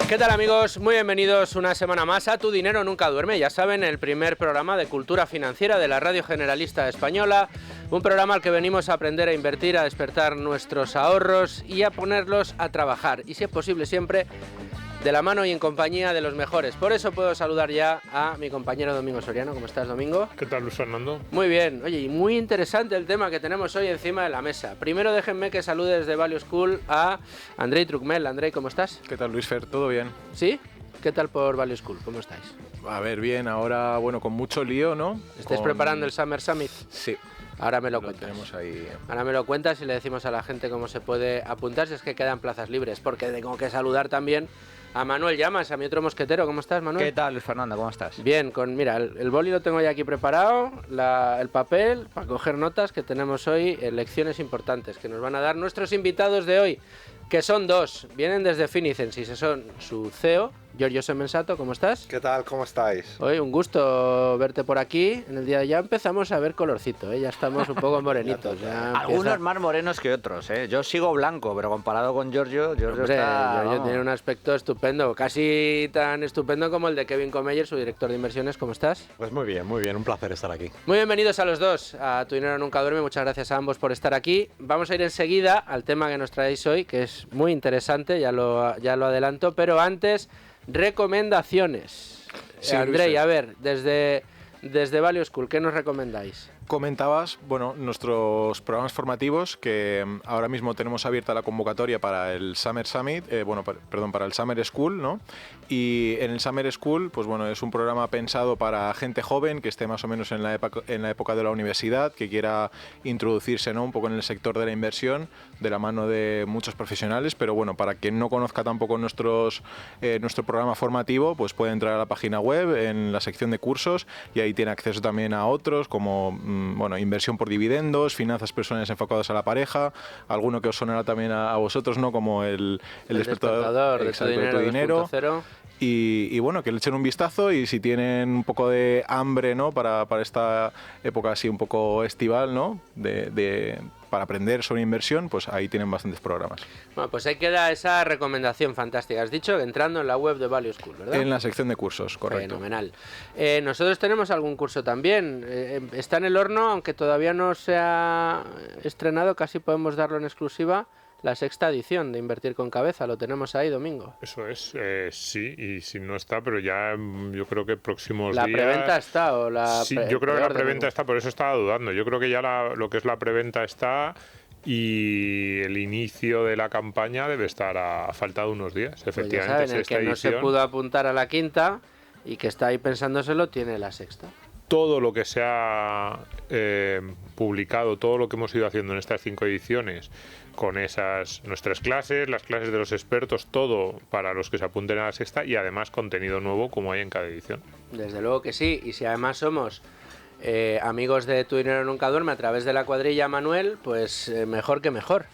¿Qué tal, amigos? Muy bienvenidos una semana más a Tu Dinero Nunca Duerme. Ya saben, el primer programa de cultura financiera de la Radio Generalista Española. Un programa al que venimos a aprender a invertir, a despertar nuestros ahorros y a ponerlos a trabajar. Y si es posible siempre de la mano y en compañía de los mejores. Por eso puedo saludar ya a mi compañero Domingo Soriano. ¿Cómo estás, Domingo? ¿Qué tal, Luis Fernando? Muy bien. Oye, y muy interesante el tema que tenemos hoy encima de la mesa. Primero déjenme que salude desde Value School a Andrei Trucmel. Andrei, ¿cómo estás? ¿Qué tal, Luis Fer? ¿Todo bien? ¿Sí? ¿Qué tal por Value School? ¿Cómo estáis? A ver, bien. Ahora, bueno, con mucho lío, ¿no? ¿Estáis preparando el Summer Summit? Sí. Ahora me lo cuentas. Tenemos ahí. Ahora me lo cuentas y le decimos a la gente cómo se puede apuntar si es que quedan plazas libres. Porque tengo que saludar también a Manuel Llamas, a mi otro mosquetero. ¿Cómo estás, Manuel? ¿Qué tal, Luis Fernando? ¿Cómo estás? Bien, mira, el boli lo tengo ya aquí preparado, el papel para coger notas, que tenemos hoy lecciones importantes que nos van a dar nuestros invitados de hoy, que son dos. Vienen desde Finicens y son su CEO, Giorgio Semensato. ¿Cómo estás? ¿Qué tal? ¿Cómo estáis? Hoy un gusto verte por aquí. En el día ya empezamos a ver colorcito, ¿eh? Ya estamos un poco morenitos. Algunos más morenos que otros, ¿eh? Yo sigo blanco, pero comparado con Giorgio Giorgio tiene un aspecto estupendo, casi tan estupendo como el de Kevin Comeyer, su director de inversiones. ¿Cómo estás? Pues muy bien, un placer estar aquí. Muy bienvenidos a los dos, a Tu Dinero Nunca Duerme. Muchas gracias a ambos por estar aquí. Vamos a ir enseguida al tema que nos traéis hoy, que es muy interesante, ya lo adelanto, pero antes, recomendaciones. Sí, Andrei, a ver, desde Value School, ¿qué nos recomendáis? Comentabas, bueno, nuestros programas formativos, que ahora mismo tenemos abierta la convocatoria para el Summer Summit, para el Summer School, ¿no? Y en el Summer School, pues bueno, es un programa pensado para gente joven que esté más o menos en la época de la universidad, que quiera introducirse, ¿no?, un poco en el sector de la inversión, de la mano de muchos profesionales, pero bueno, para quien no conozca tampoco nuestro programa formativo, pues puede entrar a la página web, en la sección de cursos, y ahí tiene acceso también a otros, como inversión por dividendos, finanzas personales enfocadas a la pareja, alguno que os sonará también a vosotros, ¿no?, como el despertador de tu dinero. Y bueno, que le echen un vistazo, y si tienen un poco de hambre, ¿no?, para esta época así un poco estival, ¿no?, para aprender sobre inversión, pues ahí tienen bastantes programas. Bueno, pues ahí queda esa recomendación fantástica. Has dicho entrando en la web de Value School, ¿verdad? En la sección de cursos, correcto. Fenomenal. Nosotros tenemos algún curso también. Está en el horno, aunque todavía no se ha estrenado, casi podemos darlo en exclusiva. La sexta edición de Invertir con Cabeza, lo tenemos ahí, Domingo. Eso es, sí, y si no está, pero ya yo creo que próximos días... ¿La preventa está o la...? Sí, yo creo que la preventa está, por eso estaba dudando. Yo creo que ya lo que es la preventa está, y el inicio de la campaña debe estar a falta de unos días, efectivamente. Pues ya saben, el que no se pudo apuntar a la quinta y que está ahí pensándoselo, tiene la sexta. Todo lo que se ha publicado, todo lo que hemos ido haciendo en estas 5 ediciones, con nuestras clases, las clases de los expertos, todo para los que se apunten a la sexta, y además contenido nuevo como hay en cada edición. Desde luego que sí, y si además somos amigos de Tu Dinero Nunca Duerme a través de la cuadrilla Manuel, pues mejor que mejor.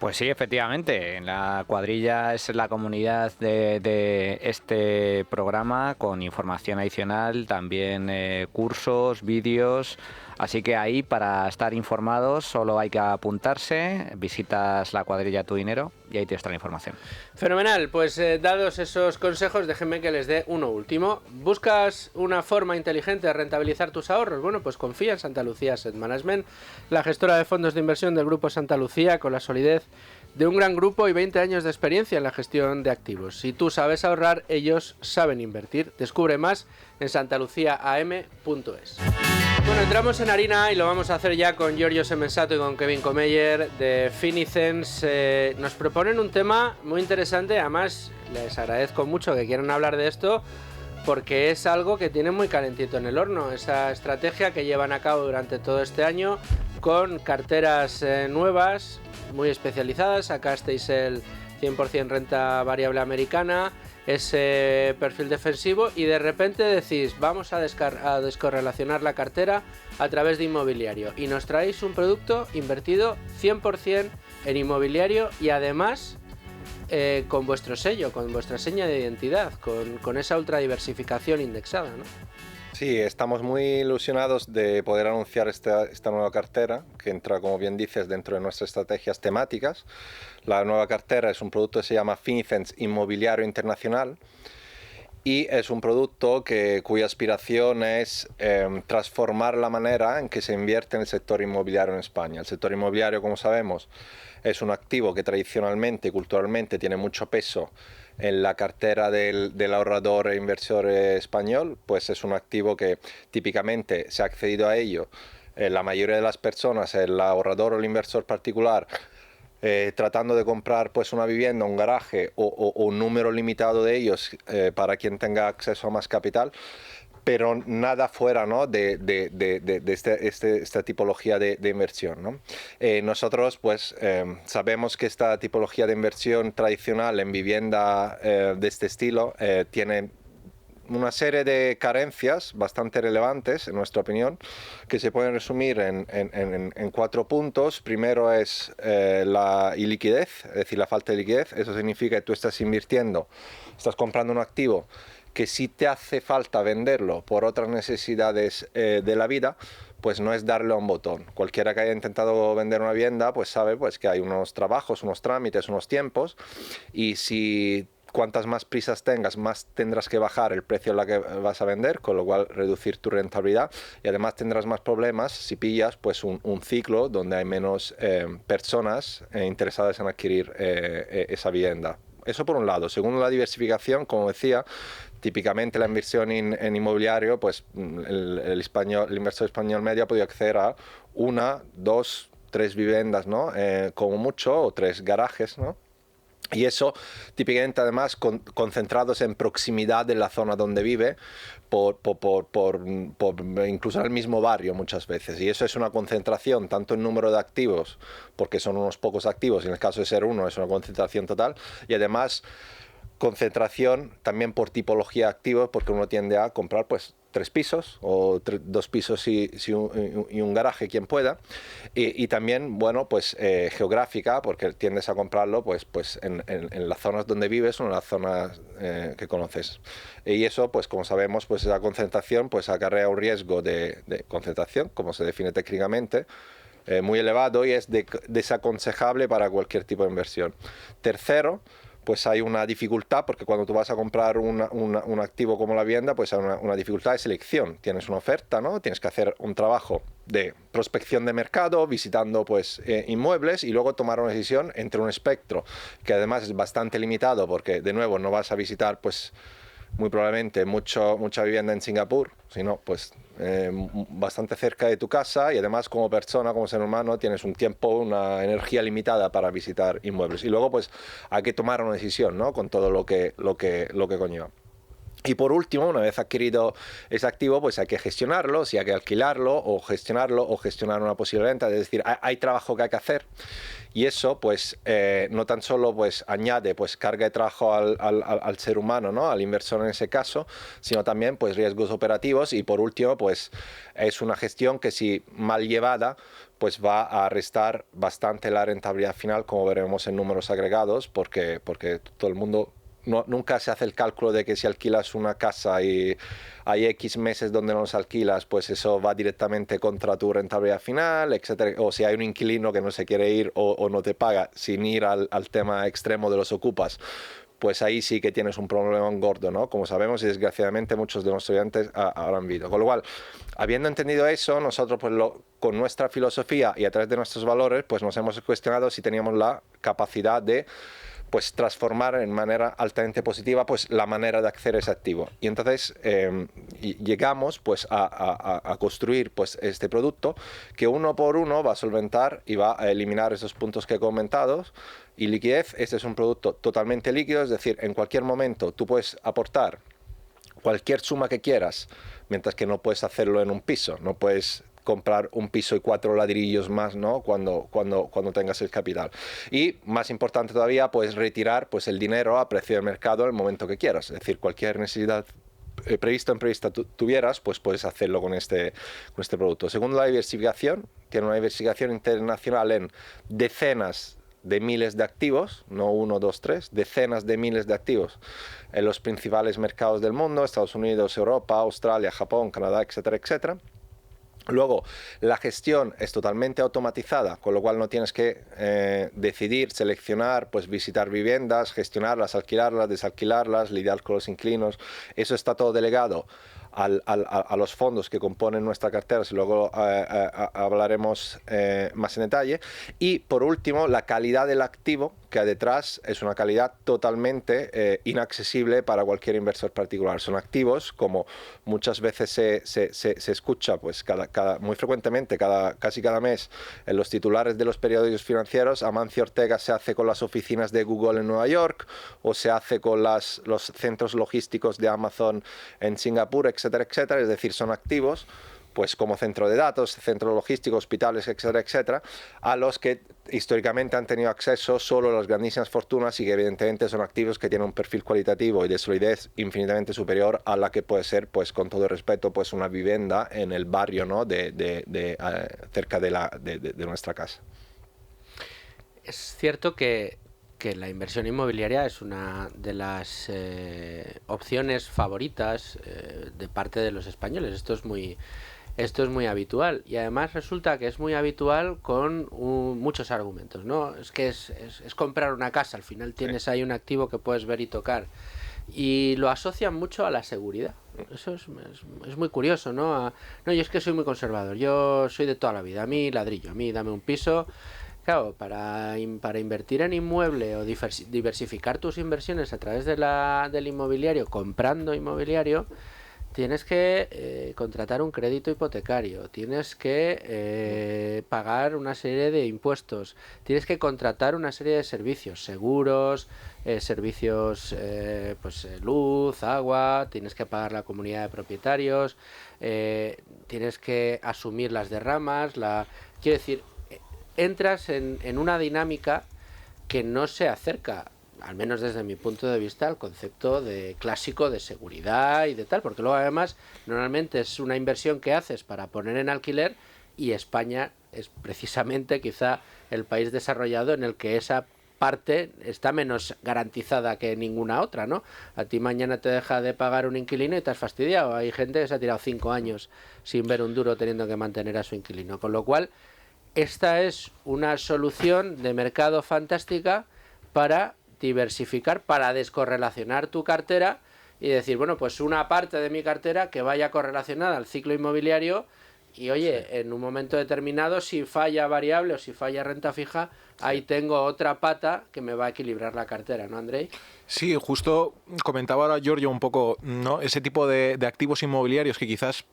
Pues sí, efectivamente, la cuadrilla es la comunidad de este programa, con información adicional, también cursos, vídeos. Así que ahí, para estar informados, solo hay que apuntarse, visitas la cuadrilla Tu Dinero y ahí tienes toda la información. Fenomenal, pues dados esos consejos, déjenme que les dé uno último. ¿Buscas una forma inteligente de rentabilizar tus ahorros? Bueno, pues confía en Santa Lucía Asset Management, la gestora de fondos de inversión del Grupo Santa Lucía, con la solidez de un gran grupo y 20 años de experiencia en la gestión de activos. Si tú sabes ahorrar, ellos saben invertir. Descubre más en santaluciaam.es. Bueno, entramos en harina y lo vamos a hacer ya con Giorgio Semensato y con Kevin Comeyer de Finicens. Nos proponen un tema muy interesante, además les agradezco mucho que quieran hablar de esto, porque es algo que tienen muy calentito en el horno, esa estrategia que llevan a cabo durante todo este año con carteras nuevas, muy especializadas. Sacasteis el 100% renta variable americana, ese perfil defensivo, y de repente decís, vamos a descorrelacionar la cartera a través de inmobiliario, y nos traéis un producto invertido 100% en inmobiliario, y además con vuestro sello, con vuestra seña de identidad, con esa ultra diversificación indexada, ¿no? Sí, estamos muy ilusionados de poder anunciar esta nueva cartera que entra, como bien dices, dentro de nuestras estrategias temáticas. La nueva cartera es un producto que se llama Finicens Inmobiliario Internacional y es un producto cuya aspiración es transformar la manera en que se invierte en el sector inmobiliario en España. El sector inmobiliario, como sabemos, es un activo que tradicionalmente y culturalmente tiene mucho peso en la cartera del ahorrador e inversor español, pues es un activo que típicamente se ha accedido a ello. La mayoría de las personas, el ahorrador o el inversor particular, tratando de comprar pues una vivienda, un garaje o un número limitado de ellos para quien tenga acceso a más capital, pero nada fuera, ¿no?, de esta tipología de inversión, ¿no? Nosotros pues sabemos que esta tipología de inversión tradicional en vivienda de este estilo tiene una serie de carencias bastante relevantes, en nuestra opinión, que se pueden resumir en 4 puntos. Primero es la iliquidez, es decir, la falta de liquidez. Eso significa que tú estás invirtiendo, estás comprando un activo que si te hace falta venderlo por otras necesidades de la vida, pues no es darle a un botón. Cualquiera que haya intentado vender una vivienda, pues sabe pues que hay unos trabajos, unos trámites, unos tiempos, y si cuantas más prisas tengas, más tendrás que bajar el precio en la que vas a vender, con lo cual reducir tu rentabilidad, y además tendrás más problemas si pillas pues un ciclo donde hay menos personas interesadas en adquirir esa vivienda. Eso por un lado. Segundo, la diversificación, como decía, típicamente la inversión en inmobiliario, pues el inversor español medio ha podido acceder a 1, 2, 3 viviendas, ¿no? Como mucho, o 3 garajes, ¿no? Y eso típicamente además concentrados en proximidad de la zona donde vive, incluso en el mismo barrio muchas veces. Y eso es una concentración tanto en número de activos, porque son unos pocos activos, y en el caso de ser uno es una concentración total, y además concentración también por tipología de activos, porque uno tiende a comprar pues 3 pisos o 2 pisos y un garaje, quien pueda, y también, bueno, pues geográfica, porque tiendes a comprarlo pues en las zonas donde vives o en las zonas que conoces. Y eso, pues como sabemos, pues esa concentración pues acarrea un riesgo de concentración, como se define técnicamente, muy elevado, y es desaconsejable para cualquier tipo de inversión. Tercero, pues hay una dificultad, porque cuando tú vas a comprar un activo como la vivienda, pues hay una dificultad de selección. Tienes una oferta, ¿no? Tienes que hacer un trabajo de prospección de mercado, visitando pues inmuebles, y luego tomar una decisión entre un espectro que además es bastante limitado, porque de nuevo no vas a visitar pues muy probablemente mucha vivienda en Singapur, sino pues bastante cerca de tu casa, y además como persona, como ser humano, tienes un tiempo, una energía limitada para visitar inmuebles. Y luego pues hay que tomar una decisión, ¿no?, con todo lo que conlleva. Y por último, una vez adquirido ese activo, pues hay que gestionarlo, si hay que alquilarlo o gestionar una posible venta. Es decir, hay trabajo que hay que hacer, y eso pues no tan solo pues añade pues carga de trabajo al ser humano, ¿no?, al inversor en ese caso, sino también pues riesgos operativos, y por último pues es una gestión que, si mal llevada, pues va a restar bastante la rentabilidad final, como veremos en números agregados, porque todo el mundo... nunca se hace el cálculo de que si alquilas una casa y hay X meses donde no los alquilas, pues eso va directamente contra tu rentabilidad final, etcétera. O si hay un inquilino que no se quiere ir o no te paga, sin ir al tema extremo de los ocupas, pues ahí sí que tienes un problema gordo, ¿no?, como sabemos, y desgraciadamente muchos de nuestros estudiantes habrán visto. Con lo cual, habiendo entendido eso, nosotros pues con nuestra filosofía y a través de nuestros valores, pues nos hemos cuestionado si teníamos la capacidad de pues transformar en manera altamente positiva pues la manera de acceder a ese activo. Y entonces llegamos pues a construir pues este producto que uno por uno va a solventar y va a eliminar esos puntos que he comentado. Y liquidez, este es un producto totalmente líquido, es decir, en cualquier momento tú puedes aportar cualquier suma que quieras, mientras que no puedes hacerlo en un piso, no puedes comprar un piso y 4 ladrillos más, ¿no?, cuando tengas el capital. Y más importante todavía, puedes retirar pues el dinero a precio de mercado en el momento que quieras. Es decir, cualquier necesidad prevista o imprevista tuvieras, pues puedes hacerlo con este producto. Segundo, la diversificación. Tiene una diversificación internacional en decenas de miles de activos, no 1, 2, 3, decenas de miles de activos en los principales mercados del mundo, Estados Unidos, Europa, Australia, Japón, Canadá, etcétera, etcétera. Luego, la gestión es totalmente automatizada, con lo cual no tienes que decidir, seleccionar, pues visitar viviendas, gestionarlas, alquilarlas, desalquilarlas, lidiar con los inquilinos. Eso está todo delegado a los fondos que componen nuestra cartera, si luego hablaremos más en detalle. Y por último, la calidad del activo que hay detrás es una calidad totalmente inaccesible para cualquier inversor particular. Son activos, como muchas veces se escucha, pues muy frecuentemente, casi cada mes, en los titulares de los periódicos financieros. Amancio Ortega se hace con las oficinas de Google en Nueva York, o se hace con los centros logísticos de Amazon en Singapur, etcétera, etcétera. Es decir, son activos, pues como centro de datos, centro logístico, hospitales, etcétera, etcétera, a los que históricamente han tenido acceso solo las grandísimas fortunas, y que evidentemente son activos que tienen un perfil cualitativo y de solidez infinitamente superior a la que puede ser, pues con todo respeto, pues una vivienda en el barrio, ¿no? Cerca de nuestra casa. Es cierto que la inversión inmobiliaria es una de las opciones favoritas de parte de los españoles. Esto es muy habitual, y además resulta que es muy habitual con muchos argumentos, ¿no? Es que es comprar una casa, al final tienes ahí un activo que puedes ver y tocar, y lo asocian mucho a la seguridad. Eso es muy curioso, ¿no? No, yo es que soy muy conservador, yo soy de toda la vida, a mí ladrillo, a mí dame un piso. Claro, para invertir en inmueble o diversificar tus inversiones a través del inmobiliario, comprando inmobiliario, tienes que contratar un crédito hipotecario, tienes que pagar una serie de impuestos, tienes que contratar una serie de servicios, seguros, servicios, luz, agua, tienes que pagar la comunidad de propietarios, tienes que asumir las derramas, quiero decir, entras en una dinámica que no se acerca, al menos desde mi punto de vista, al concepto clásico de seguridad y de tal, porque luego además normalmente es una inversión que haces para poner en alquiler, y España es precisamente quizá el país desarrollado en el que esa parte está menos garantizada que ninguna otra, ¿no? A ti mañana te deja de pagar un inquilino y te has fastidiado. Hay gente que se ha tirado 5 años sin ver un duro teniendo que mantener a su inquilino, con lo cual esta es una solución de mercado fantástica para diversificar, para descorrelacionar tu cartera y decir, bueno, pues una parte de mi cartera que vaya correlacionada al ciclo inmobiliario, y oye, en un momento determinado, si falla variable o si falla renta fija, ahí tengo otra pata que me va a equilibrar la cartera, ¿no, Andrei? Sí, justo comentaba ahora Giorgio un poco, ¿no? Ese tipo de activos inmobiliarios que quizás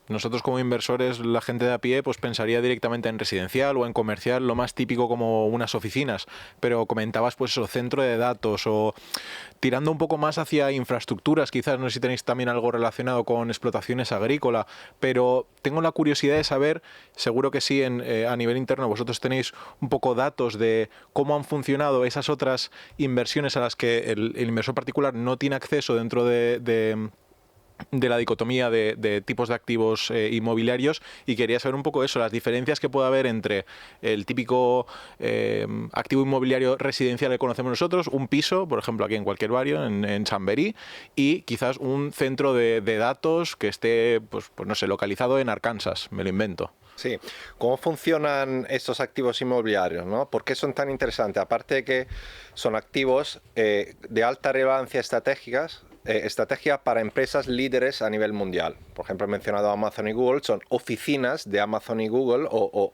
nosotros como inversores, la gente de a pie, pues pensaría directamente en residencial o en comercial, lo más típico como unas oficinas, pero comentabas pues eso, centro de datos, o tirando un poco más hacia infraestructuras, quizás, no sé si tenéis también algo relacionado con explotaciones agrícolas, pero tengo la curiosidad de saber, seguro que sí, a nivel interno vosotros tenéis un poco datos de cómo han funcionado esas otras inversiones a las que el inversor particular no tiene acceso dentro de la dicotomía de tipos de activos inmobiliarios, y quería saber un poco eso, las diferencias que puede haber entre el típico activo inmobiliario residencial que conocemos nosotros, un piso, por ejemplo, aquí en cualquier barrio, en Chamberí, y quizás un centro de datos que esté, pues no sé, localizado en Arkansas, me lo invento. Sí, ¿cómo funcionan estos activos inmobiliarios, ¿no? ¿Por qué son tan interesantes? Aparte de que son activos de alta relevancia estratégica para empresas líderes a nivel mundial. Por ejemplo, he mencionado Amazon y Google, son oficinas de Amazon y Google, o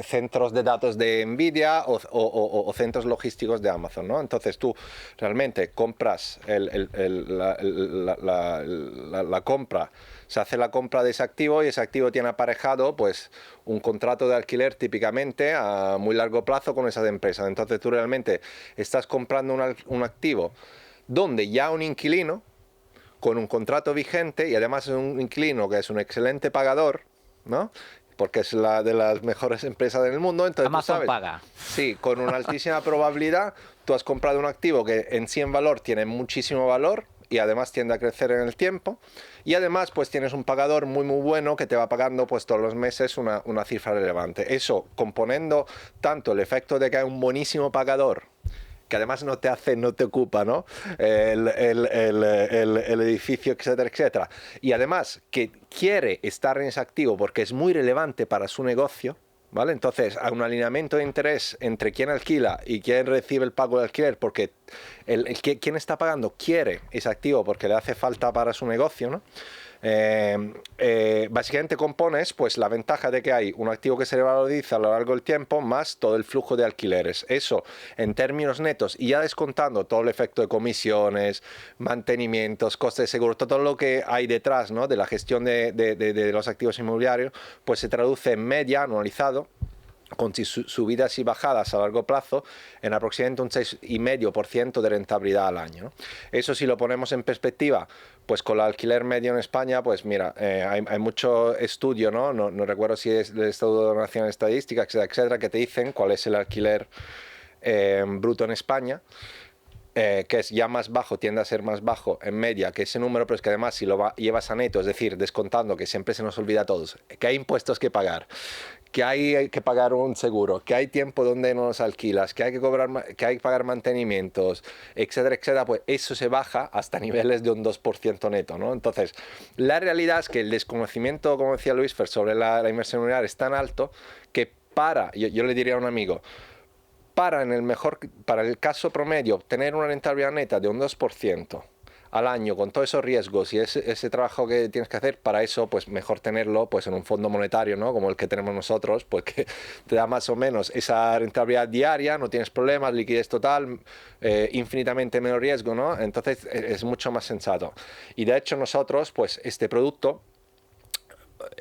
centros de datos de Nvidia, o centros logísticos de Amazon, ¿no? Entonces tú realmente compras la compra, se hace la compra de ese activo, y ese activo tiene aparejado pues un contrato de alquiler típicamente a muy largo plazo con esas empresas. Entonces tú realmente estás comprando un activo donde ya un inquilino con un contrato vigente, y además es un inquilino que es un excelente pagador, ¿no? Porque es la de las mejores empresas del mundo. Entonces, Amazon paga. Sí, con una altísima probabilidad tú has comprado un activo que en sí en valor tiene muchísimo valor, y además tiende a crecer en el tiempo. Y además pues tienes un pagador muy bueno que te va pagando pues todos los meses una cifra relevante. Eso componiendo tanto el efecto de que hay un buenísimo pagador, que además no te ocupa, ¿no? El edificio, etcétera, etcétera. Y además que quiere estar en ese activo porque es muy relevante para su negocio, ¿vale? Entonces hay un alineamiento de interés entre quien alquila y quien recibe el pago de alquiler, porque quien está pagando quiere ese activo porque le hace falta para su negocio, ¿no? Básicamente compones pues la ventaja de que hay un activo que se revaloriza a lo largo del tiempo más todo el flujo de alquileres. Eso en términos netos, y ya descontando todo el efecto de comisiones, mantenimientos, costes de seguro, todo lo que hay detrás, ¿no?, de la gestión de los activos inmobiliarios, pues se traduce en media anualizado, con subidas y bajadas a largo plazo, en aproximadamente un 6,5% de rentabilidad al año, ¿no? Eso, si lo ponemos en perspectiva, pues con el alquiler medio en España, pues mira, hay mucho estudio, ¿no? No recuerdo si es del Estado Nacional de Estadística, etcétera, etcétera, que te dicen cuál es el alquiler bruto en España. Que es ya más bajo, tiende a ser más bajo en media que ese número, pero es que además si lo llevas a neto, es decir, descontando, que siempre se nos olvida a todos, que hay impuestos que pagar, que hay que pagar un seguro, que hay tiempo donde no los alquilas, que hay que pagar mantenimientos, etcétera, etcétera, pues eso se baja hasta niveles de un 2% neto, ¿no? Entonces, la realidad es que el desconocimiento, como decía Luis Fer, sobre la inversión inmobiliaria es tan alto que yo le diría a un amigo, para el caso promedio, obtener una rentabilidad neta de un 2% al año con todos esos riesgos y ese trabajo que tienes que hacer, para eso pues mejor tenerlo pues en un fondo monetario, ¿no?, como el que tenemos nosotros, pues que te da más o menos esa rentabilidad diaria, no tienes problemas, liquidez total, infinitamente menos riesgo, ¿no? Entonces es mucho más sensato. Y de hecho nosotros pues este producto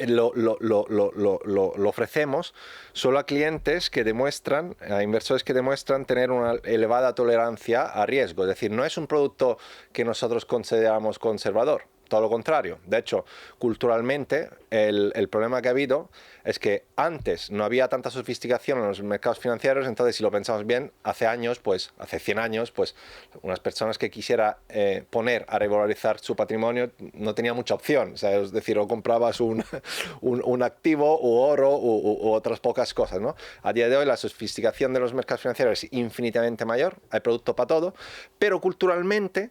lo ofrecemos solo a clientes que demuestran, a inversores que demuestran tener una elevada tolerancia a riesgo. Es decir, no es un producto que nosotros consideramos conservador. Todo lo contrario. De hecho, culturalmente, el problema que ha habido es que antes no había tanta sofisticación en los mercados financieros, entonces si lo pensamos bien, hace 100 años, pues unas personas que quisiera poner a revalorizar su patrimonio no tenía mucha opción. O sea, es decir, o comprabas un activo u oro u otras pocas cosas, ¿no? A día de hoy la sofisticación de los mercados financieros es infinitamente mayor, hay producto para todo, pero culturalmente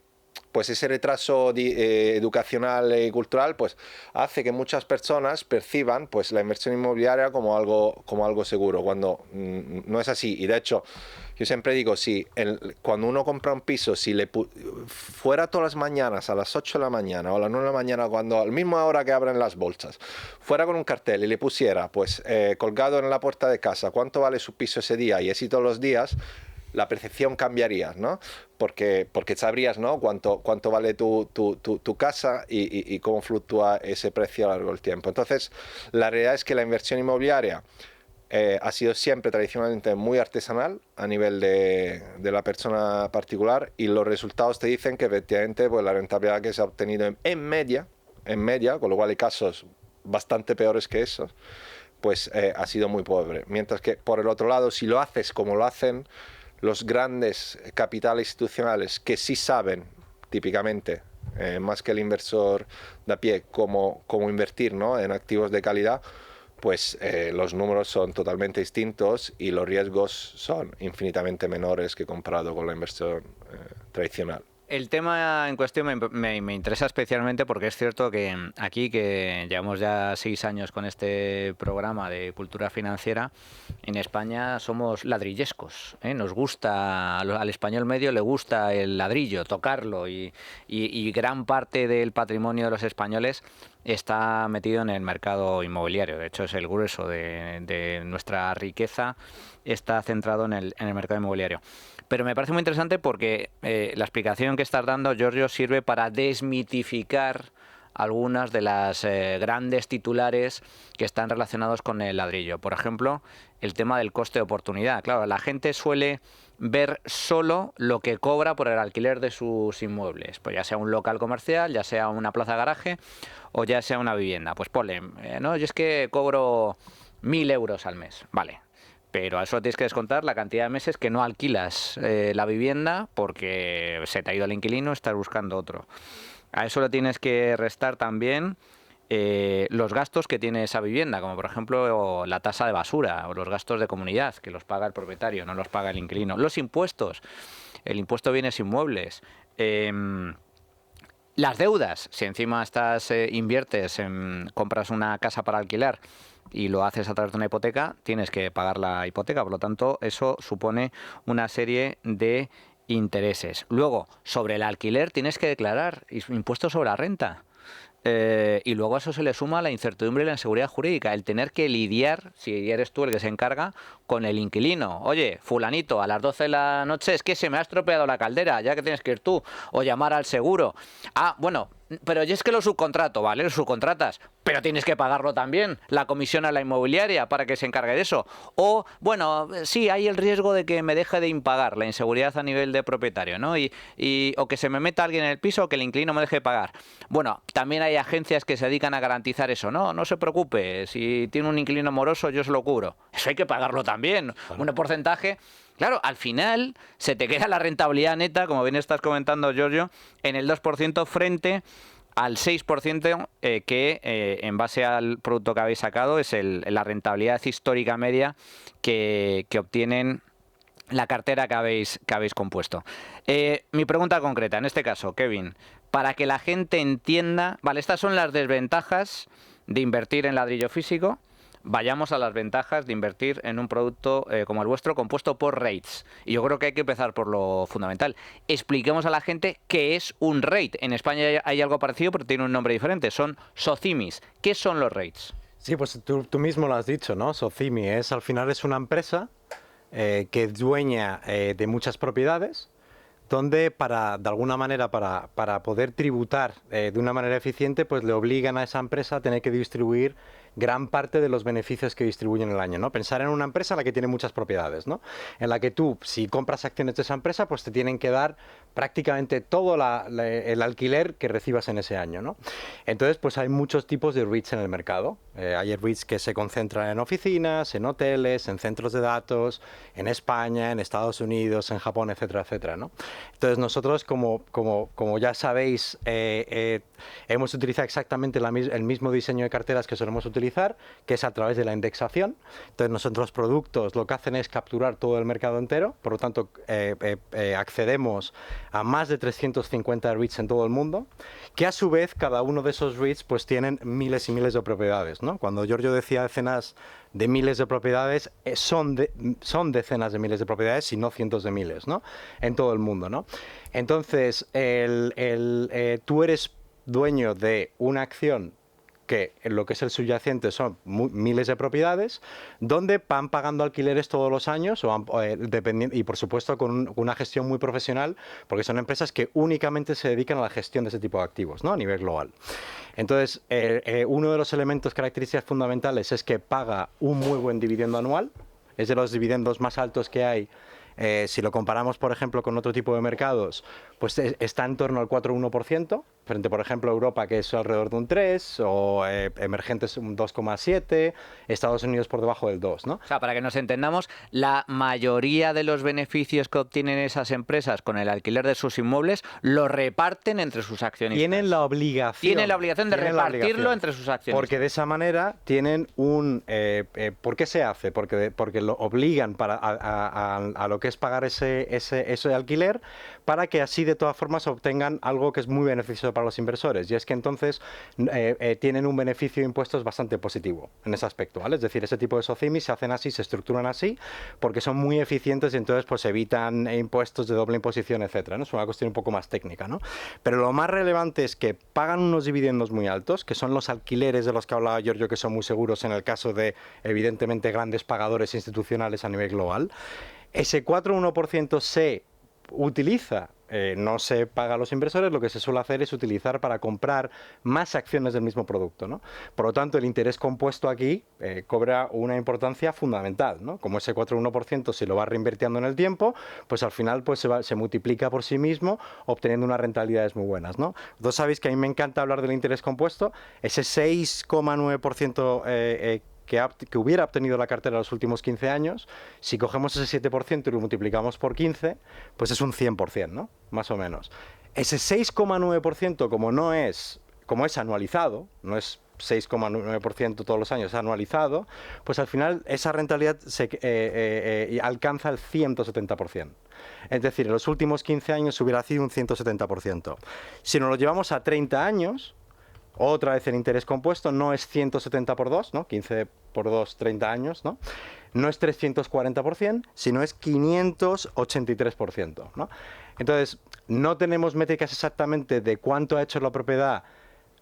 pues ese retraso educacional y cultural pues hace que muchas personas perciban pues la inversión inmobiliaria como algo seguro, cuando no es así. Y de hecho, yo siempre digo, cuando uno compra un piso, si fuera todas las mañanas a las 8 de la mañana o a las 9 de la mañana, cuando a la misma hora que abren las bolsas, fuera con un cartel y le pusiera pues colgado en la puerta de casa cuánto vale su piso ese día, y así todos los días, la percepción cambiaría, ¿no? Porque sabrías, ¿no?, cuánto vale tu casa y cómo fluctúa ese precio a lo largo del tiempo. Entonces, la realidad es que la inversión inmobiliaria ha sido siempre tradicionalmente muy artesanal a nivel de la persona particular, y los resultados te dicen que efectivamente pues, la rentabilidad que se ha obtenido en media, con lo cual hay casos bastante peores que esos, pues ha sido muy pobre. Mientras que, por el otro lado, si lo haces como lo hacen los grandes capitales institucionales, que sí saben, típicamente, más que el inversor de a pie, cómo invertir, ¿no?, en activos de calidad, pues los números son totalmente distintos y los riesgos son infinitamente menores que comparado con la inversión tradicional. El tema en cuestión me interesa especialmente porque es cierto que aquí, que llevamos ya 6 años con este programa de cultura financiera, en España somos ladrillescos, ¿eh? Nos gusta, al español medio le gusta el ladrillo, tocarlo, y gran parte del patrimonio de los españoles está metido en el mercado inmobiliario. De hecho, es el grueso de nuestra riqueza, está centrado en el mercado inmobiliario. Pero me parece muy interesante porque la explicación que estás dando, Giorgio, sirve para desmitificar algunas de las grandes titulares que están relacionados con el ladrillo. Por ejemplo, el tema del coste de oportunidad. Claro, la gente suele ver solo lo que cobra por el alquiler de sus inmuebles, pues ya sea un local comercial, ya sea una plaza garaje o ya sea una vivienda. Pues ponle, no, yo es que cobro 1.000 euros al mes, vale. pero a eso tienes que descontar la cantidad de meses que no alquilas la vivienda porque se te ha ido el inquilino, estás buscando otro. A eso le tienes que restar también los gastos que tiene esa vivienda, como por ejemplo la tasa de basura o los gastos de comunidad, que los paga el propietario, no los paga el inquilino. Los impuestos, el impuesto de bienes inmuebles, las deudas, si encima inviertes, compras una casa para alquilar y lo haces a través de una hipoteca, tienes que pagar la hipoteca, por lo tanto eso supone una serie de intereses. Luego, sobre el alquiler tienes que declarar impuestos sobre la renta. Y luego a eso se le suma la incertidumbre y la inseguridad jurídica, el tener que lidiar, si eres tú el que se encarga, con el inquilino. Oye, fulanito, a las 12 de la noche es que se me ha estropeado la caldera, ya que tienes que ir tú, o llamar al seguro. Ah, bueno, pero yo es que lo subcontrato, ¿vale? Lo subcontratas, pero tienes que pagarlo también, la comisión a la inmobiliaria para que se encargue de eso. O, bueno, sí, hay el riesgo de que me deje de impagar, la inseguridad a nivel de propietario, ¿no? O que se me meta alguien en el piso o que el inquilino me deje de pagar. Bueno, también hay agencias que se dedican a garantizar eso. No se preocupe, si tiene un inquilino moroso yo se lo cubro. Eso hay que pagarlo también, un porcentaje. Claro, al final se te queda la rentabilidad neta, como bien estás comentando, Giorgio, en el 2% frente al 6% que en base al producto que habéis sacado es la rentabilidad histórica media que obtienen la cartera que habéis compuesto. Mi pregunta concreta, en este caso, Kevin, para que la gente entienda, vale, estas son las desventajas de invertir en ladrillo físico. Vayamos a las ventajas de invertir en un producto como el vuestro compuesto por REITs. Y yo creo que hay que empezar por lo fundamental. Expliquemos a la gente qué es un REIT. En España hay algo parecido, pero tiene un nombre diferente. Son SOCIMIs. ¿Qué son los REITs? Sí, pues tú mismo lo has dicho, ¿no? SOCIMI al final es una empresa que es dueña de muchas propiedades, donde de alguna manera para poder tributar de una manera eficiente, pues le obligan a esa empresa a tener que distribuir gran parte de los beneficios que distribuyen el año, ¿no? Pensar en una empresa en la que tiene muchas propiedades, ¿no? En la que tú, si compras acciones de esa empresa, pues te tienen que dar prácticamente todo el alquiler que recibas en ese año, ¿no? Entonces, pues hay muchos tipos de REITs en el mercado. Hay REITs que se concentran en oficinas, en hoteles, en centros de datos, en España, en Estados Unidos, en Japón, etcétera, etcétera, ¿no? Entonces, nosotros, como ya sabéis, hemos utilizado exactamente el mismo diseño de carteras que solemos utilizar, que es a través de la indexación. Entonces, nosotros productos lo que hacen es capturar todo el mercado entero, por lo tanto, accedemos a más de 350 REITs en todo el mundo, que a su vez cada uno de esos REITs pues tienen miles y miles de propiedades, ¿no? Cuando Giorgio decía decenas de miles de propiedades, son decenas de miles de propiedades y no cientos de miles, ¿no? En todo el mundo, ¿no? Entonces, tú eres dueño de una acción que en lo que es el subyacente son miles de propiedades, donde van pagando alquileres todos los años y por supuesto con una gestión muy profesional, porque son empresas que únicamente se dedican a la gestión de ese tipo de activos, ¿no? A nivel global. Entonces, uno de los elementos características fundamentales es que paga un muy buen dividendo anual, es de los dividendos más altos que hay. Si lo comparamos, por ejemplo, con otro tipo de mercados, pues está en torno al 4,1%, frente, por ejemplo, a Europa, que es alrededor de un 3%, o emergentes un 2,7%, Estados Unidos por debajo del 2%, ¿no? O sea, para que nos entendamos, la mayoría de los beneficios que obtienen esas empresas con el alquiler de sus inmuebles lo reparten entre sus accionistas. Tienen la obligación de repartirlo entre sus accionistas. Porque de esa manera tienen ¿por qué se hace? Porque lo obligan a lo que es pagar ese alquiler, para que así de todas formas obtengan algo que es muy beneficioso para los inversores, y es que entonces tienen un beneficio de impuestos bastante positivo en ese aspecto, ¿vale? Es decir, ese tipo de SOCIMIs se hacen así, se estructuran así, porque son muy eficientes y entonces pues evitan impuestos de doble imposición, etcétera, ¿no? Es una cuestión un poco más técnica, ¿no? Pero lo más relevante es que pagan unos dividendos muy altos, que son los alquileres de los que hablaba Giorgio, que son muy seguros en el caso de, evidentemente, grandes pagadores institucionales a nivel global. Ese 4,1% se utiliza, no se paga a los inversores, lo que se suele hacer es utilizar para comprar más acciones del mismo producto, ¿no? Por lo tanto, el interés compuesto aquí cobra una importancia fundamental, ¿no? Como ese 4,1% se lo va reinvirtiendo en el tiempo, pues al final pues se multiplica por sí mismo, obteniendo unas rentabilidades muy buenas, ¿no? Vosotros sabéis que a mí me encanta hablar del interés compuesto, ese 6,9% que hubiera obtenido la cartera en los últimos 15 años, si cogemos ese 7% y lo multiplicamos por 15, pues es un 100%, ¿no? Más o menos. Ese 6,9%, como es anualizado, no es 6,9% todos los años anualizado, pues al final esa rentabilidad alcanza el 170%. Es decir, en los últimos 15 años hubiera sido un 170%. Si nos lo llevamos a 30 años, otra vez el interés compuesto no es 170 por 2, ¿no? 15 por 2, 30 años, ¿no? No es 340%, sino es 583%, ¿no? Entonces, no tenemos métricas exactamente de cuánto ha hecho la propiedad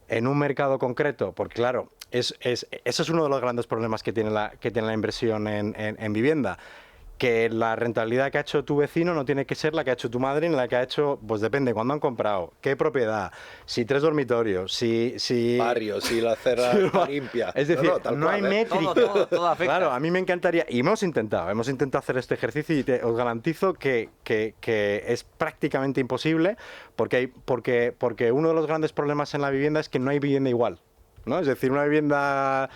en un mercado concreto, porque claro, eso es uno de los grandes problemas que tiene la inversión en vivienda, que la rentabilidad que ha hecho tu vecino no tiene que ser la que ha hecho tu madre ni la que ha hecho, pues depende, cuándo han comprado, qué propiedad, si 3 dormitorios, si barrio, si la acera está limpia. Es decir, no hay métrica. Todo afecta. Claro, a mí me encantaría, y hemos intentado hacer este ejercicio y os garantizo que es prácticamente imposible porque uno de los grandes problemas en la vivienda es que no hay vivienda igual, ¿no? Es decir, una vivienda...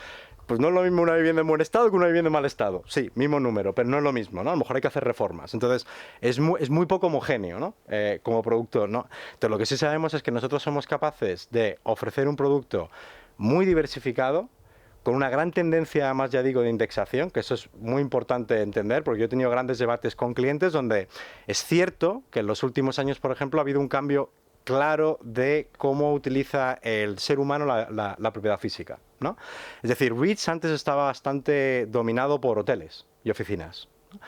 Pues no es lo mismo una vivienda en buen estado que una vivienda en mal estado. Sí, mismo número, pero no es lo mismo, ¿no? A lo mejor hay que hacer reformas. Entonces, es muy poco homogéneo, ¿no? Como producto, ¿no? Entonces, lo que sí sabemos es que nosotros somos capaces de ofrecer un producto muy diversificado, con una gran tendencia, además, ya digo, de indexación, que eso es muy importante entender, porque yo he tenido grandes debates con clientes donde es cierto que en los últimos años, por ejemplo, ha habido un cambio claro de cómo utiliza el ser humano la propiedad física, ¿no? Es decir, REITs antes estaba bastante dominado por hoteles y oficinas, ¿no?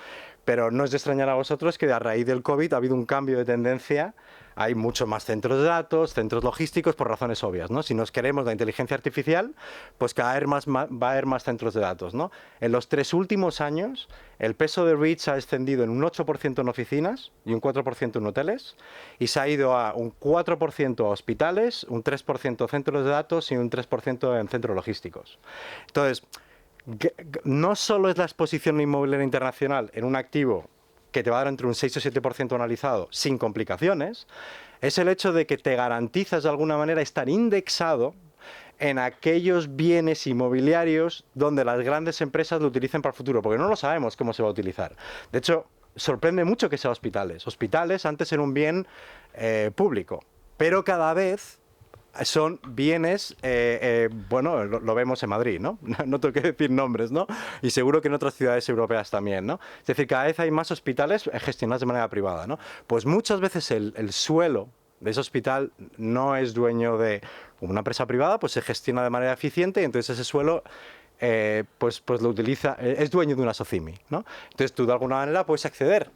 Pero no es de extrañar a vosotros que a raíz del COVID ha habido un cambio de tendencia. Hay muchos más centros de datos, centros logísticos, por razones obvias, ¿no? Si nos queremos la inteligencia artificial, pues va a haber más centros de datos, ¿no? En los 3 últimos años, el peso de REITs ha descendido en un 8% en oficinas y un 4% en hoteles, y se ha ido a un 4% a hospitales, un 3% a centros de datos y un 3% en centros logísticos. Entonces, no solo es la exposición inmobiliaria internacional en un activo que te va a dar entre un 6 o 7% analizado sin complicaciones, es el hecho de que te garantizas de alguna manera estar indexado en aquellos bienes inmobiliarios donde las grandes empresas lo utilicen para el futuro, porque no lo sabemos cómo se va a utilizar. De hecho, sorprende mucho que sea hospitales. Hospitales antes eran un bien público, pero cada vez son bienes, bueno, lo vemos en Madrid, ¿no? No tengo que decir nombres, ¿no? Y seguro que en otras ciudades europeas también, ¿no? Es decir, cada vez hay más hospitales gestionados de manera privada, ¿no? Pues muchas veces el suelo de ese hospital no es dueño de una empresa privada, pues se gestiona de manera eficiente y entonces ese suelo pues lo utiliza, es dueño de una SOCIMI, ¿no? Entonces tú de alguna manera puedes acceder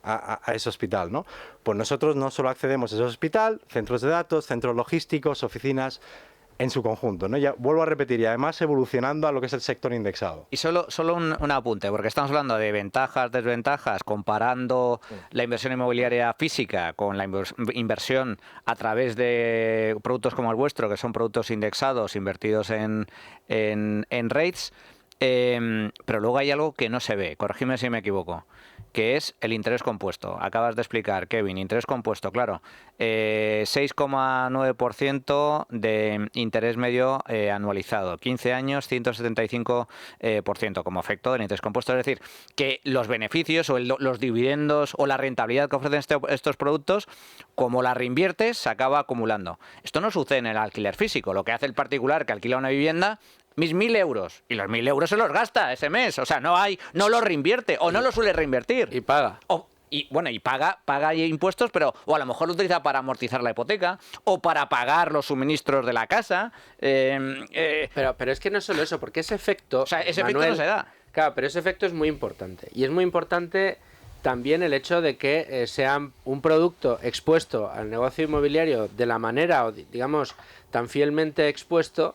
a ese hospital, ¿no? Pues nosotros no solo accedemos a ese hospital, centros de datos, centros logísticos, oficinas, en su conjunto, ¿no? Ya vuelvo a repetir, y además evolucionando a lo que es el sector indexado. Y solo un apunte, porque estamos hablando de ventajas, desventajas, comparando la inversión inmobiliaria física con la inversión a través de productos como el vuestro, que son productos indexados, invertidos en REITs, pero luego hay algo que no se ve, corregidme si me equivoco, que es el interés compuesto. Acabas de explicar, Kevin, interés compuesto, claro, 6,9% de interés medio anualizado, 15 años, 175% como efecto del interés compuesto. Es decir, que los beneficios o los dividendos o la rentabilidad que ofrecen estos productos, como la reinviertes, se acaba acumulando. Esto no sucede en el alquiler físico. Lo que hace el particular que alquila una vivienda, mis 1.000 euros, y los 1.000 euros se los gasta ese mes, o sea, no lo reinvierte o no lo suele reinvertir. Y paga. Y paga impuestos, pero o a lo mejor lo utiliza para amortizar la hipoteca o para pagar los suministros de la casa. Pero es que no es solo eso, porque ese efecto, o sea, ese Manuel, efecto no se da. Claro, pero ese efecto es muy importante. Y es muy importante también el hecho de que sea un producto expuesto al negocio inmobiliario de la manera, o digamos, tan fielmente expuesto,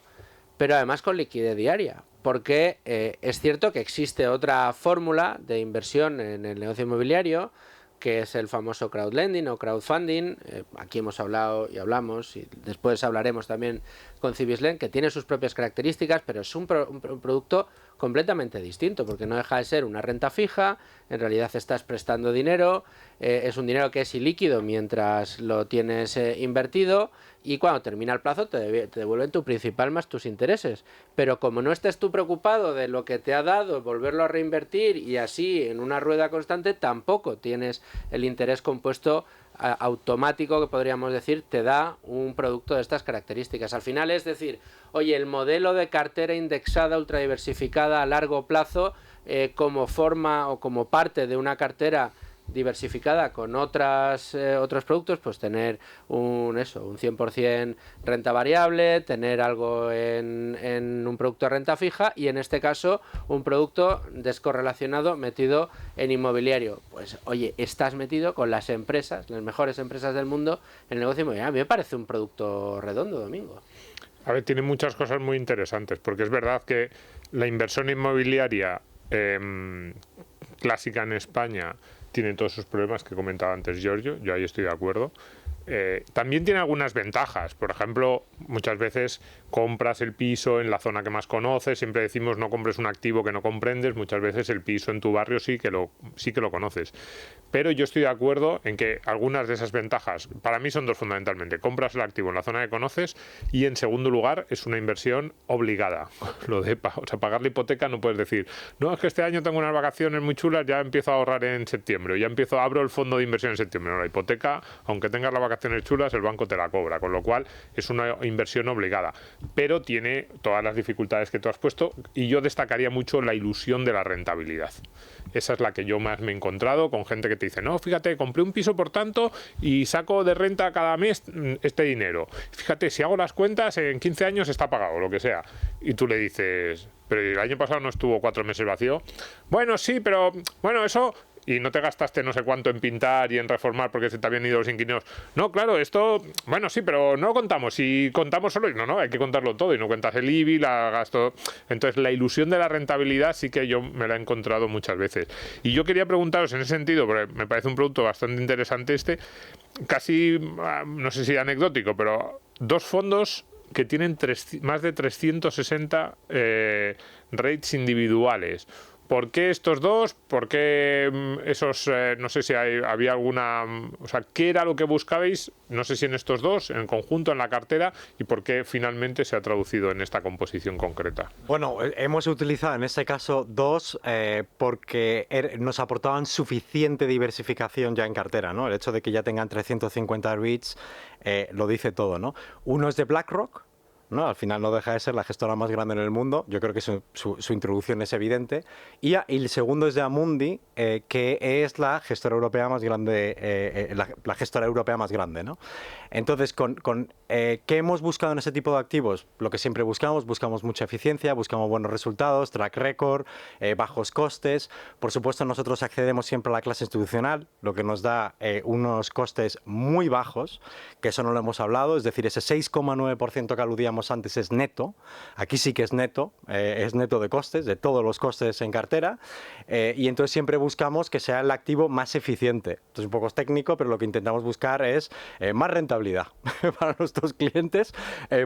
pero además con liquidez diaria, porque es cierto que existe otra fórmula de inversión en el negocio inmobiliario, que es el famoso crowdlending o crowdfunding. Aquí hemos hablado y hablamos, y después hablaremos también con Cibislen, que tiene sus propias características, pero es un producto completamente distinto, porque no deja de ser una renta fija, en realidad estás prestando dinero, es un dinero que es ilíquido mientras lo tienes invertido, y cuando termina el plazo te devuelven tu principal más tus intereses. Pero como no estés tú preocupado de lo que te ha dado, volverlo a reinvertir y así en una rueda constante, tampoco tienes el interés compuesto automático, que podríamos decir, te da un producto de estas características. Al final es decir, oye, el modelo de cartera indexada ultradiversificada a largo plazo, como forma o como parte de una cartera diversificada con otros productos, pues tener un 100% renta variable, tener algo en un producto de renta fija y en este caso un producto descorrelacionado metido en inmobiliario. Pues oye, estás metido con las empresas, las mejores empresas del mundo en el negocio inmobiliario. A mí me parece un producto redondo, Domingo. A ver, tiene muchas cosas muy interesantes, porque es verdad que la inversión inmobiliaria clásica en España tiene todos esos problemas que comentaba antes Giorgio, yo ahí estoy de acuerdo. También tiene algunas ventajas, por ejemplo, muchas veces compras el piso en la zona que más conoces, siempre decimos no compres un activo que no comprendes, muchas veces el piso en tu barrio sí que lo conoces. Pero yo estoy de acuerdo en que algunas de esas ventajas, para mí son dos fundamentalmente: compras el activo en la zona que conoces y en segundo lugar es una inversión obligada. Lo de pagar la hipoteca, no puedes decir, no, es que este año tengo unas vacaciones muy chulas, ya empiezo a ahorrar en septiembre, o ya abro el fondo de inversión en septiembre. No, la hipoteca, aunque tengas las vacaciones chulas, el banco te la cobra, con lo cual es una inversión obligada, pero tiene todas las dificultades que tú has puesto, y yo destacaría mucho la ilusión de la rentabilidad. Esa es la que yo más me he encontrado con gente que te dice, no, fíjate, compré un piso por tanto y saco de renta cada mes este dinero. Fíjate, si hago las cuentas, en 15 años está pagado, lo que sea. Y tú le dices, pero el año pasado no estuvo 4 meses vacío. Bueno, sí, pero bueno, eso... Y no te gastaste no sé cuánto en pintar y en reformar porque se te habían ido los inquilinos. No, claro, esto, bueno, sí, pero no lo contamos. Si contamos solo, no, hay que contarlo todo y no cuentas el IBI, la gasto. Entonces, la ilusión de la rentabilidad sí que yo me la he encontrado muchas veces. Y yo quería preguntaros en ese sentido, porque me parece un producto bastante interesante casi, no sé si anecdótico, pero dos fondos que tienen más de 360 rates individuales. ¿Por qué estos dos? ¿Por qué esos, no sé si había alguna, o sea, qué era lo que buscabais, no sé si en estos dos, en conjunto, en la cartera, y por qué finalmente se ha traducido en esta composición concreta? Bueno, hemos utilizado en este caso dos porque nos aportaban suficiente diversificación ya en cartera, ¿no? El hecho de que ya tengan 350 REITs lo dice todo, ¿no? Uno es de BlackRock, ¿no? Al final no deja de ser la gestora más grande en el mundo. Yo creo que su introducción es evidente. Y el segundo es de Amundi, que es la gestora europea más grande, la gestora europea más grande, ¿no? Entonces, ¿qué hemos buscado en ese tipo de activos? Lo que siempre buscamos mucha eficiencia, buscamos buenos resultados, track record, bajos costes. Por supuesto, nosotros accedemos siempre a la clase institucional, lo que nos da unos costes muy bajos, que eso no lo hemos hablado, es decir, ese 6,9% que aludíamos antes es neto. Aquí sí que es neto de costes, de todos los costes en cartera, y entonces siempre buscamos que sea el activo más eficiente. Esto es un poco técnico, pero lo que intentamos buscar es más rentabilidad para nuestros clientes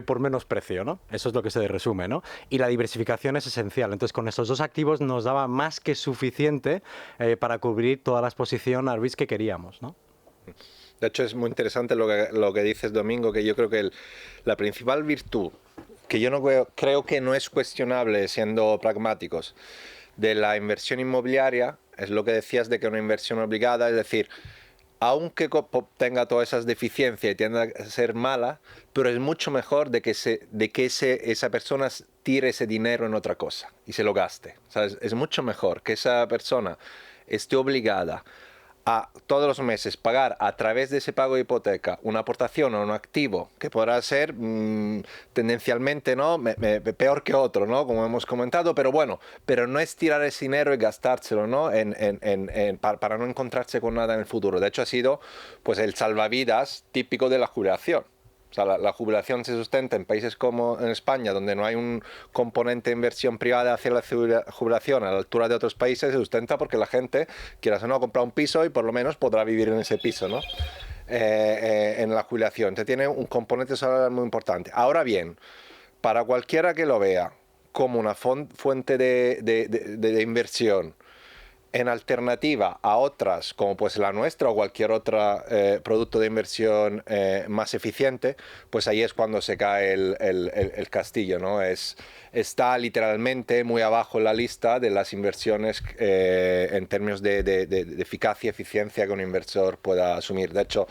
por menos precio, ¿no? Eso es lo que se resume, ¿no? Y la diversificación es esencial. Entonces, con estos dos activos nos daba más que suficiente para cubrir toda la exposición al risk que queríamos, ¿no? De hecho, es muy interesante lo que dices, Domingo, que yo creo que la principal virtud, que yo no creo que no es cuestionable siendo pragmáticos, de la inversión inmobiliaria, es lo que decías de que una inversión obligada, es decir, aunque tenga todas esas deficiencias y tienda a ser mala, pero es mucho mejor de que esa persona tire ese dinero en otra cosa y se lo gaste. O sea, es mucho mejor que esa persona esté obligada a todos los meses pagar a través de ese pago de hipoteca una aportación a un activo que podrá ser tendencialmente, ¿no? Peor que otro, ¿no? Como hemos comentado, pero bueno, pero no es tirar ese dinero y gastárselo, ¿no? Para no encontrarse con nada en el futuro. De hecho, ha sido pues el salvavidas típico de la jubilación. O sea, la jubilación se sustenta en países como en España, donde no hay un componente de inversión privada hacia la jubilación a la altura de otros países, se sustenta porque la gente, quieras o no, compra un piso y por lo menos podrá vivir en ese piso, ¿no? En la jubilación. Entonces tiene un componente salarial muy importante. Ahora bien, para cualquiera que lo vea como una fuente de inversión en alternativa a otras, como pues la nuestra o cualquier otro producto de inversión más eficiente, pues ahí es cuando se cae el castillo, ¿no? Está literalmente muy abajo en la lista de las inversiones en términos de eficacia y eficiencia que un inversor pueda asumir. De hecho,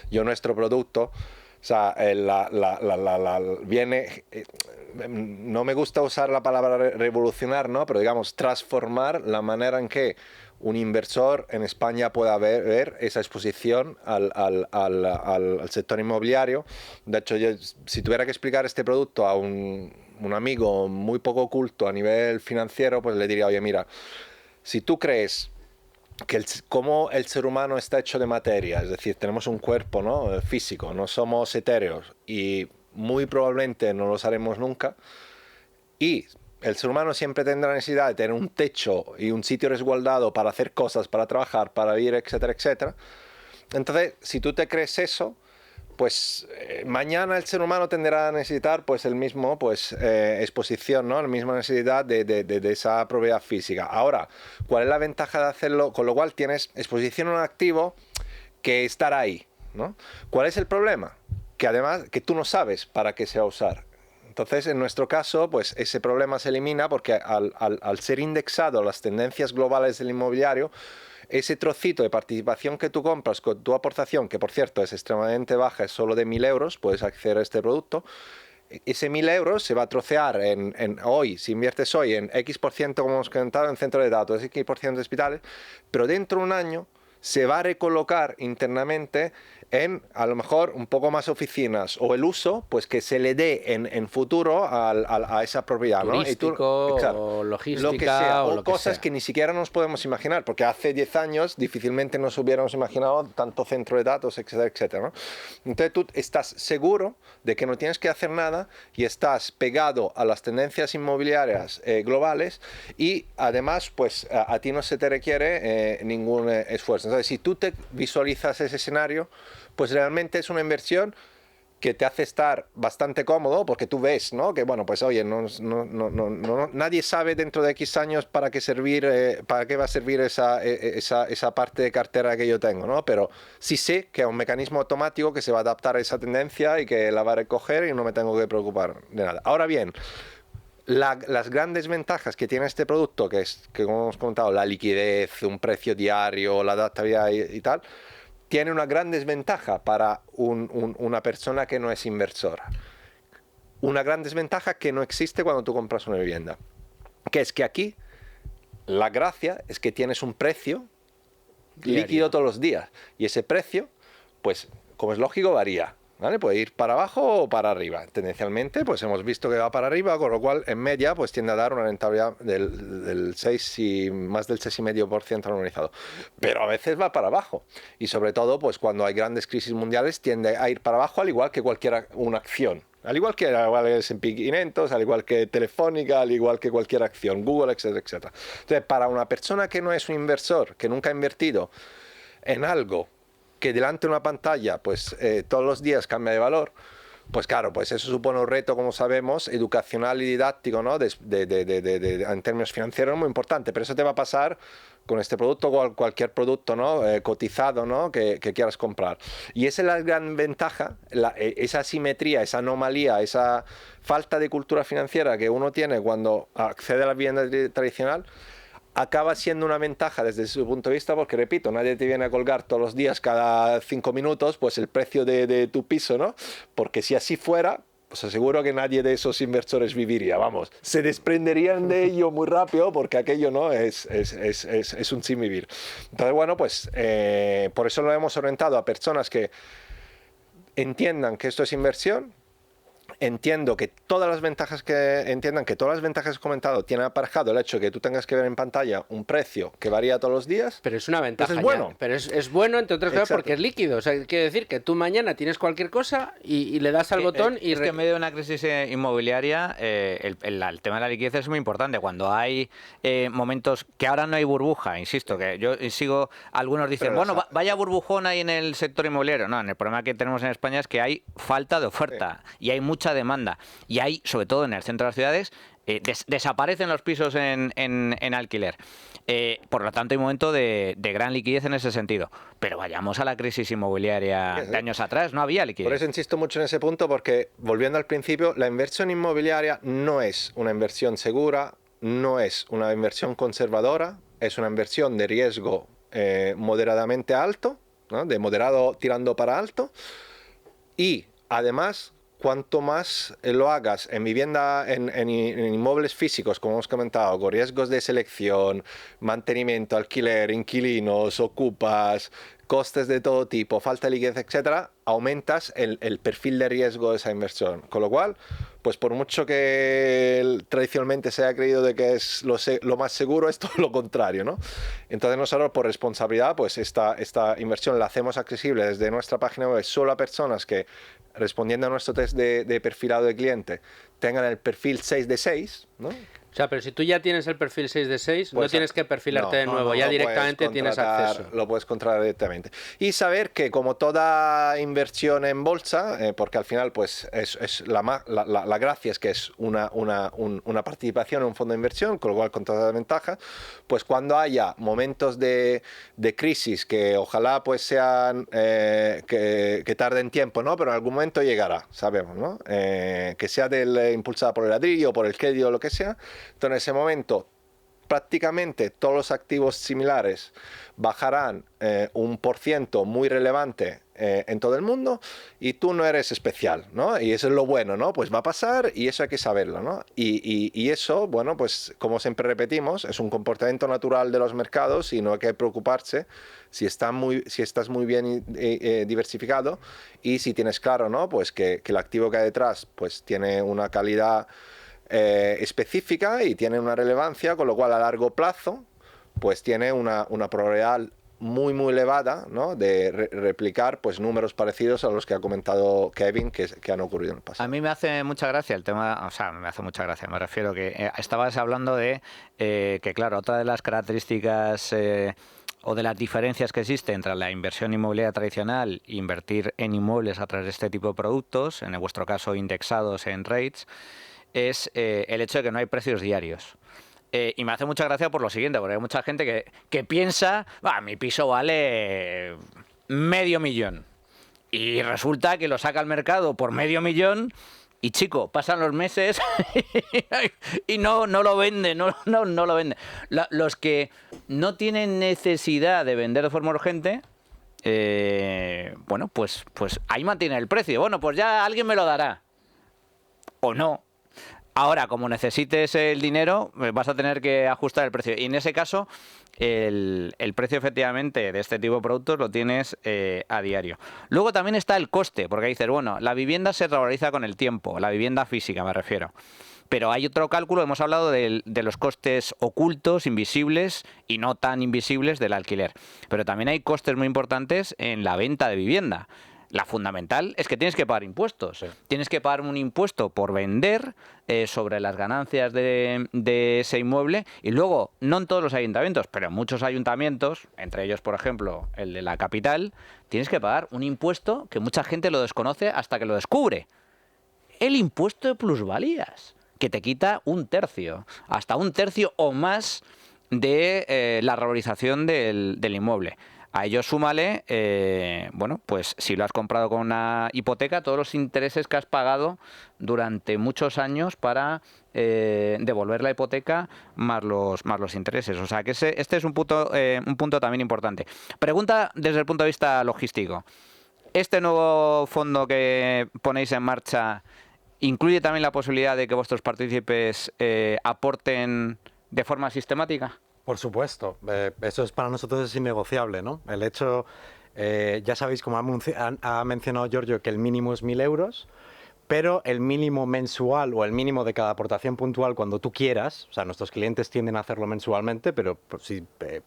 nuestro producto, o sea, viene, no me gusta usar la palabra revolucionar, ¿no? Pero digamos, transformar la manera en que un inversor en España pueda ver esa exposición al sector inmobiliario. De hecho, si tuviera que explicar este producto a un amigo muy poco culto a nivel financiero, pues le diría, oye, mira, si tú crees que cómo el ser humano está hecho de materia, es decir, tenemos un cuerpo, ¿no? Físico, no somos etéreos y muy probablemente no los haremos nunca, y el ser humano siempre tendrá necesidad de tener un techo y un sitio resguardado para hacer cosas, para trabajar, para vivir, etcétera, etcétera. Entonces, si tú te crees eso, pues mañana el ser humano tendrá a necesitar pues el mismo exposición, ¿no? La misma necesidad de esa propiedad física. Ahora, ¿cuál es la ventaja de hacerlo? Con lo cual tienes exposición a un activo que estará ahí, ¿no? ¿Cuál es el problema? Que además que tú no sabes para qué se va a usar. Entonces, en nuestro caso, pues ese problema se elimina porque al ser indexado a las tendencias globales del inmobiliario, ese trocito de participación que tú compras con tu aportación, que por cierto es extremadamente baja, es solo de 1.000 euros, puedes acceder a este producto, ese 1.000 euros se va a trocear hoy, si inviertes hoy en X%, como hemos comentado, en centro de datos, X% de hospitales, pero dentro de un año se va a recolocar internamente en, a lo mejor, un poco más oficinas o el uso pues que se le dé en futuro a esa propiedad, ¿no? Turístico, o logística, lo que sea, o lo que cosas sea. que ni siquiera nos podemos imaginar, porque hace 10 años difícilmente nos hubiéramos imaginado tanto centro de datos, etcétera, etcétera, ¿no? Entonces tú estás seguro de que no tienes que hacer nada y estás pegado a las tendencias inmobiliarias globales, y además pues a ti no se te requiere ningún esfuerzo. Entonces, si tú te visualizas ese escenario, pues realmente es una inversión que te hace estar bastante cómodo, porque tú ves, ¿no? Que bueno, pues oye, nadie sabe dentro de X años para qué va a servir esa parte de cartera que yo tengo, ¿no? Pero sí sé que es un mecanismo automático que se va a adaptar a esa tendencia y que la va a recoger y no me tengo que preocupar de nada. Ahora bien, las grandes ventajas que tiene este producto, que como hemos comentado, la liquidez, un precio diario, la adaptabilidad y tal, tiene una gran desventaja para una persona que no es inversora. Una gran desventaja que no existe cuando tú compras una vivienda. Que es que aquí la gracia es que tienes un precio líquido todos los días. Y ese precio, pues como es lógico, varía, ¿vale? Puede ir para abajo o para arriba. Tendencialmente, pues hemos visto que va para arriba, con lo cual en media pues tiende a dar una rentabilidad del 6 y más del 6,5% anualizado. Pero a veces va para abajo. Y sobre todo, pues cuando hay grandes crisis mundiales tiende a ir para abajo, al igual que una acción. Al igual que el S&P 500, al igual que Telefónica, al igual que cualquier acción, Google, etcétera, etcétera. Entonces, para una persona que no es un inversor, que nunca ha invertido en algo que delante de una pantalla pues todos los días cambia de valor, pues claro, pues eso supone un reto, como sabemos, educacional y didáctico, ¿no? En términos financieros muy importante, pero eso te va a pasar con este producto o cualquier producto, ¿no? Cotizado, ¿no? que quieras comprar. Y esa es la gran ventaja, esa asimetría, esa anomalía, esa falta de cultura financiera que uno tiene cuando accede a la vivienda tradicional, acaba siendo una ventaja desde su punto de vista, porque repito, nadie te viene a colgar todos los días, cada 5 minutos, pues el precio de tu piso, ¿no? Porque si así fuera, pues aseguro que nadie de esos inversores viviría, vamos, se desprenderían de ello muy rápido, porque aquello, ¿no? es un sin vivir. Entonces, bueno, pues por eso lo hemos orientado a personas que entiendan que esto es inversión, entiendan que todas las ventajas que he comentado tienen aparejado el hecho de que tú tengas que ver en pantalla un precio que varía todos los días. Pero es una ventaja. Es bueno. Pero es bueno, entre otras cosas, porque es líquido. O sea, quiere decir que tú mañana tienes cualquier cosa y le das al botón y... Es que en medio de una crisis inmobiliaria el tema de la liquidez es muy importante. Cuando hay momentos que ahora no hay burbuja, insisto, que yo sigo, algunos dicen, Pero bueno, vaya burbujón ahí en el sector inmobiliario. No, el problema que tenemos en España es que hay falta de oferta y hay mucha demanda. Y hay, sobre todo en el centro de las ciudades, Desaparecen los pisos en alquiler. Por lo tanto, hay un momento de gran liquidez en ese sentido. Pero vayamos a la crisis inmobiliaria de años atrás, no había liquidez. Por eso insisto mucho en ese punto, porque volviendo al principio, la inversión inmobiliaria no es una inversión segura, no es una inversión conservadora, es una inversión de riesgo moderadamente alto, ¿no? De moderado tirando para alto, y además, cuanto más lo hagas en vivienda, en inmuebles físicos, como hemos comentado, con riesgos de selección, mantenimiento, alquiler, inquilinos, ocupas, costes de todo tipo, falta de liquidez, etcétera, aumentas el perfil de riesgo de esa inversión. Con lo cual, pues por mucho que tradicionalmente se haya creído de que es lo más seguro, es todo lo contrario, ¿no? Entonces nosotros, por responsabilidad, pues esta inversión la hacemos accesible desde nuestra página web solo a personas que, respondiendo a nuestro test de perfilado de cliente, tengan el perfil 6 de 6, ¿no? O sea, pero si tú ya tienes el perfil 6 de 6, Pues, no tienes que perfilarte de nuevo, ya directamente tienes acceso. Lo puedes contratar directamente. Y saber que, como toda inversión en bolsa, porque al final pues es la gracia es que es una participación en un fondo de inversión, con lo cual con todas las ventajas, pues cuando haya momentos de crisis que ojalá pues sean que tarden tiempo, ¿no? Pero en algún momento llegará, sabemos, ¿no? Que sea impulsada por el ladrillo, por el crédito o lo que sea. Entonces, en ese momento, prácticamente todos los activos similares bajarán un % muy relevante en todo el mundo, y tú no eres especial, ¿no? Y eso es lo bueno, ¿no? Pues va a pasar y eso hay que saberlo, ¿no? Y eso, bueno, pues como siempre repetimos, es un comportamiento natural de los mercados y no hay que preocuparse si estás muy bien diversificado y si tienes claro, ¿no? Pues que el activo que hay detrás pues tiene una calidad específica y tiene una relevancia, con lo cual a largo plazo pues tiene una probabilidad muy elevada, ¿no? De replicar pues números parecidos a los que ha comentado Kevin que han ocurrido en el pasado. A mí me hace mucha gracia el tema, o sea, me hace mucha gracia, me refiero que estabas hablando de que, claro, otra de las características o de las diferencias que existen entre la inversión inmobiliaria tradicional e invertir en inmuebles a través de este tipo de productos, en vuestro caso indexados en rates, es el hecho de que no hay precios diarios. Y me hace mucha gracia por lo siguiente, porque hay mucha gente que piensa, mi piso vale $500,000. Y resulta que lo saca al mercado por $500,000 y, chico, pasan los meses y no lo vende, no lo vende. Los que no tienen necesidad de vender de forma urgente, bueno, pues ahí mantiene el precio. Bueno, pues ya alguien me lo dará. O no. Ahora, como necesites el dinero, vas a tener que ajustar el precio. Y en ese caso, el precio efectivamente de este tipo de productos lo tienes a diario. Luego también está el coste, porque dices, bueno, la vivienda se revaloriza con el tiempo, la vivienda física me refiero. Pero hay otro cálculo, hemos hablado de los costes ocultos, invisibles y no tan invisibles del alquiler. Pero también hay costes muy importantes en la venta de vivienda. La fundamental es que tienes que pagar impuestos. Sí. Tienes que pagar un impuesto por vender sobre las ganancias de ese inmueble, y luego, no en todos los ayuntamientos, pero en muchos ayuntamientos, entre ellos, por ejemplo, el de la capital, tienes que pagar un impuesto que mucha gente lo desconoce hasta que lo descubre. El impuesto de plusvalías, que te quita 1/3, hasta 1/3 o más de la revalorización del inmueble. A ello súmale, bueno, pues si lo has comprado con una hipoteca, todos los intereses que has pagado durante muchos años para devolver la hipoteca más los intereses. O sea que este es un punto también importante. Pregunta desde el punto de vista logístico. ¿Este nuevo fondo que ponéis en marcha incluye también la posibilidad de que vuestros partícipes aporten de forma sistemática? Por supuesto, eso para nosotros es innegociable, ¿no? El hecho, ya sabéis, como ha mencionado Giorgio, que el mínimo es 1.000 euros, pero el mínimo mensual o el mínimo de cada aportación puntual cuando tú quieras, o sea, nuestros clientes tienden a hacerlo mensualmente, pero pues, si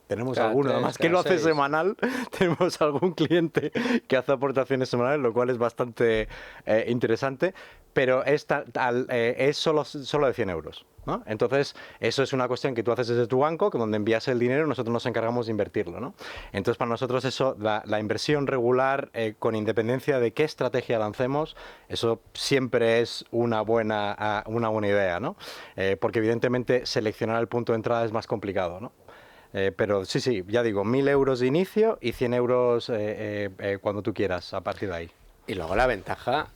tenemos alguno, además que lo hace semanal, tenemos algún cliente que hace aportaciones semanales, lo cual es bastante interesante, pero es solo de 100 euros. ¿no? Entonces, eso es una cuestión que tú haces desde tu banco, que donde envías el dinero, nosotros nos encargamos de invertirlo, ¿no? Entonces, para nosotros eso, la inversión regular, con independencia de qué estrategia lancemos, eso siempre es una buena idea, ¿no? Porque evidentemente seleccionar el punto de entrada es más complicado, ¿no? Pero sí, ya digo, 1.000 euros de inicio y 100 euros cuando tú quieras, a partir de ahí. Y luego la ventaja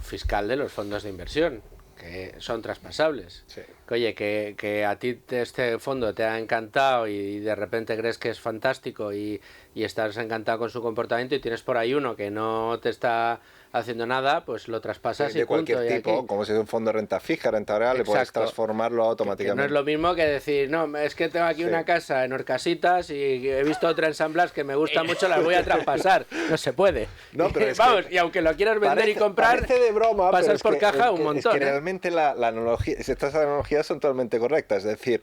fiscal de los fondos de inversión, que son traspasables. Sí. Que, oye, que a ti este fondo te ha encantado y de repente crees que es fantástico y estás encantado con su comportamiento y tienes por ahí uno que no te está haciendo nada, pues lo traspasas y de punto. cualquier Y tipo, aquí... como si es un fondo de renta fija, renta real, le puedes Exacto. transformarlo Que automáticamente. no es lo mismo que decir, no, es que tengo aquí Sí. una casa en Orcasitas y he visto otra en San Blas que me gusta mucho, las voy a traspasar. No se puede. No, pero es Vamos, que y aunque lo quieras vender y comprar, parece de broma, pero pasas es por que- caja un es montón. que realmente la analogía, estas analogías son totalmente correctas. Es decir,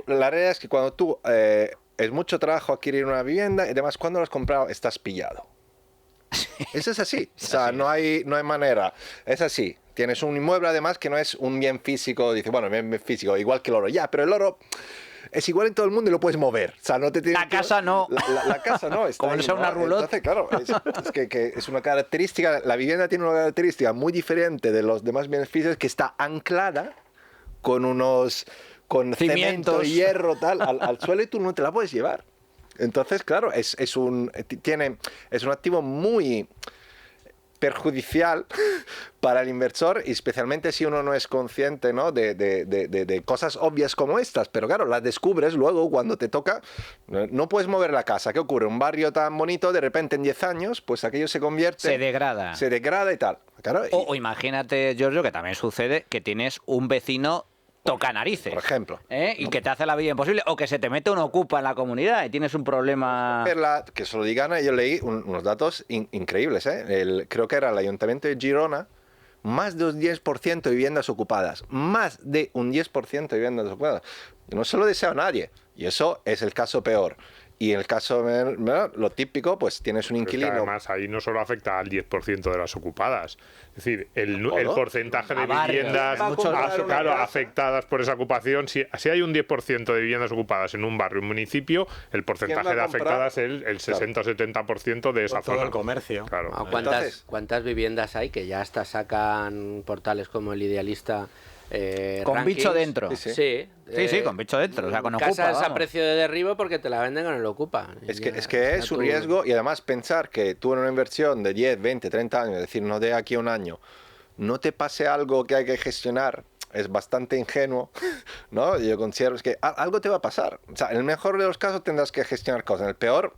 la realidad es que cuando tú es mucho trabajo adquirir una vivienda y además cuando lo has comprado estás pillado. Eso es así. O sea, no hay manera. Es así. Tienes un inmueble además que no es un bien físico. Dice, bueno, bien físico, igual que el oro. Ya, pero el oro es igual en todo el mundo y lo puedes mover. O sea, no te tienes La casa no. La casa no. Está Como no ahí, sea una roulotte. Entonces, claro, es que es una característica. La vivienda tiene una característica muy diferente de los demás beneficios, que está anclada con cemento Cimientos. y hierro tal al suelo y tú no te la puedes llevar. Entonces, claro, es un activo muy perjudicial para el inversor, y especialmente si uno no es consciente, ¿no? de cosas obvias como estas. Pero claro, las descubres luego cuando te toca. No puedes mover la casa. ¿Qué ocurre? Un barrio tan bonito, de repente en 10 años, pues aquello se convierte... Se degrada. Se degrada y tal. Claro, O imagínate, Giorgio, que también sucede que tienes un vecino toca narices. por ejemplo. Y que te hace la vida imposible. O que se te mete un ocupa en la comunidad y tienes un problema. Que se lo digan, yo leí unos datos increíbles. Creo que era el Ayuntamiento de Girona, más de un 10% de viviendas ocupadas. Más de un 10% de viviendas ocupadas. No se lo desea a nadie. Y eso es el caso peor. Y en el caso, lo típico, pues tienes un Pero es que inquilino. además ahí no solo afecta al 10% de las ocupadas. Es decir, el ¿Todo? porcentaje de A barrios. viviendas Va a comprar una casa. afectadas por esa ocupación, si hay un 10% de viviendas ocupadas en un barrio, un municipio, el porcentaje va a de comprar? afectadas es el 60 o 70% de esa Todo zona. el comercio. Claro. Ah, Entonces- ¿Cuántas viviendas hay que ya hasta sacan portales como El Idealista? Con rankings? bicho dentro. Sí, Sí, Sí, con bicho dentro. O sea, con ocupa. casas a vamos. precio de derribo porque te la venden con el Ocupa. Es Y que ya es está un tú- riesgo, y además pensar que tú en una inversión de 10, 20, 30 años, es decir, no de aquí a un año, no te pase algo que hay que gestionar, es bastante ingenuo, ¿no? Yo considero es que algo te va a pasar. O sea, en el mejor de los casos tendrás que gestionar cosas, en el peor,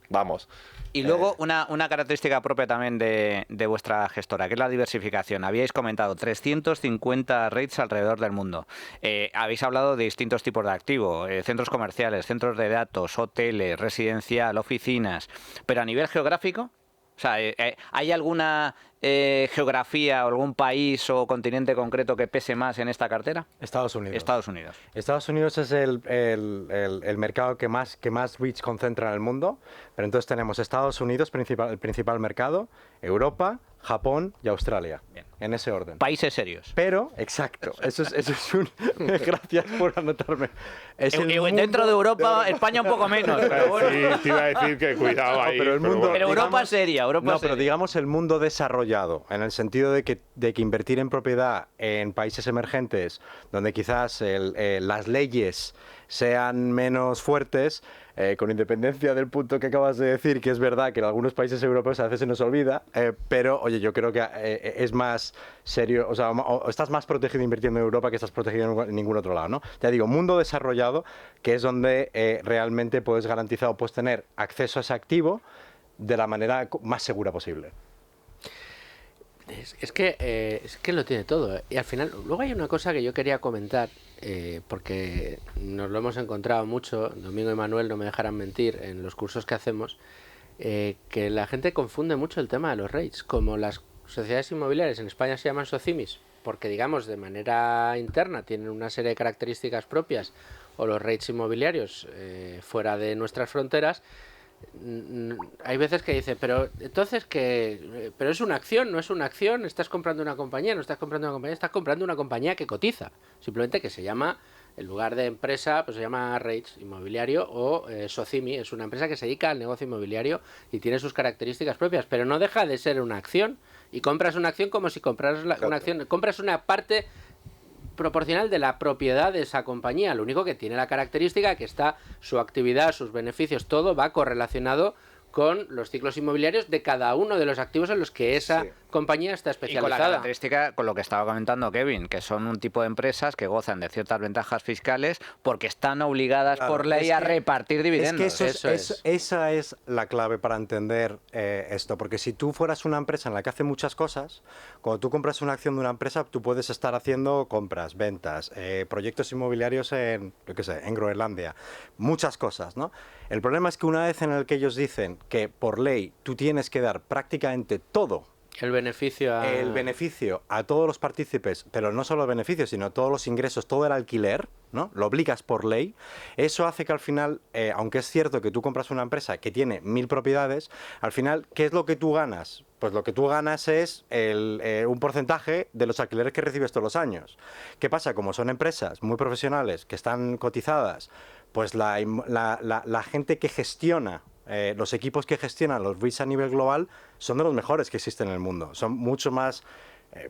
vamos. Y luego una característica propia también de vuestra gestora, que es la diversificación. Habíais comentado 350 REITs alrededor del mundo. Habéis hablado de distintos tipos de activos, centros comerciales, centros de datos, hoteles, residencial, oficinas. Pero a nivel geográfico, o sea, ¿hay alguna geografía o algún país o continente concreto que pese más en esta cartera? Estados Unidos. Estados Unidos. Estados Unidos es el mercado que más REITs concentra en el mundo, pero entonces tenemos Estados Unidos, el principal mercado, Europa, Japón y Australia, Bien. en ese orden. Países serios. Pero, exacto, eso es un... Gracias por anotarme. Es el Dentro de mundo- Europa, España un poco menos. Pero bueno. Sí, te iba a decir que cuidado No, ahí. pero el mundo- bueno. Pero Europa digamos- seria, Europa No, pero seria. digamos el mundo desarrollado, en el sentido de que invertir en propiedad en países emergentes, donde quizás las leyes sean menos fuertes, con independencia del punto que acabas de decir, que es verdad que en algunos países europeos a veces se nos olvida, pero oye, yo creo que es más serio, o sea, estás más protegido invirtiendo en Europa que estás protegido en ningún otro lado, ¿no? Ya digo, mundo desarrollado, que es donde realmente puedes garantizar o puedes tener acceso a ese activo de la manera más segura posible. Es que lo tiene todo. Y al final, luego hay una cosa que yo quería comentar, porque nos lo hemos encontrado mucho, Domingo y Manuel no me dejarán mentir, en los cursos que hacemos, que la gente confunde mucho el tema de los REITs. Como las sociedades inmobiliarias en España se llaman SOCIMIs, porque digamos de manera interna tienen una serie de características propias, o los REITs inmobiliarios fuera de nuestras fronteras, hay veces que dice, pero entonces que, pero es una acción, no es una acción, estás comprando una compañía, no estás comprando una compañía, estás comprando una compañía que cotiza, simplemente que se llama, en lugar de empresa, pues se llama REITs Inmobiliario o Socimi, es una empresa que se dedica al negocio inmobiliario y tiene sus características propias, pero no deja de ser una acción, y compras una acción como si compraras una acción, compras una parte proporcional de la propiedad de esa compañía. Lo único que tiene la característica que está su actividad, sus beneficios, todo va correlacionado con los ciclos inmobiliarios de cada uno de los activos en los que esa compañía está especializada. Y con la característica, con lo que estaba comentando Kevin, que son un tipo de empresas que gozan de ciertas ventajas fiscales porque están obligadas por ley a repartir dividendos. Es que esa es la clave para entender esto, porque si tú fueras una empresa en la que hace muchas cosas, cuando tú compras una acción de una empresa, tú puedes estar haciendo compras, ventas, proyectos inmobiliarios en, yo qué sé, en Groenlandia, muchas cosas, ¿no? El problema es que una vez en el que ellos dicen que por ley tú tienes que dar prácticamente todo, el beneficio a todos los partícipes, pero no solo el beneficio, sino todos los ingresos, todo el alquiler, ¿no? Lo obligas por ley. Eso hace que al final, aunque es cierto que tú compras una empresa que tiene 1000 propiedades, al final, ¿qué es lo que tú ganas? Pues lo que tú ganas es un porcentaje de los alquileres que recibes todos los años. ¿Qué pasa? Como son empresas muy profesionales, que están cotizadas, pues la gente que gestiona, los equipos que gestionan los REITs a nivel global son de los mejores que existen en el mundo. Son mucho más,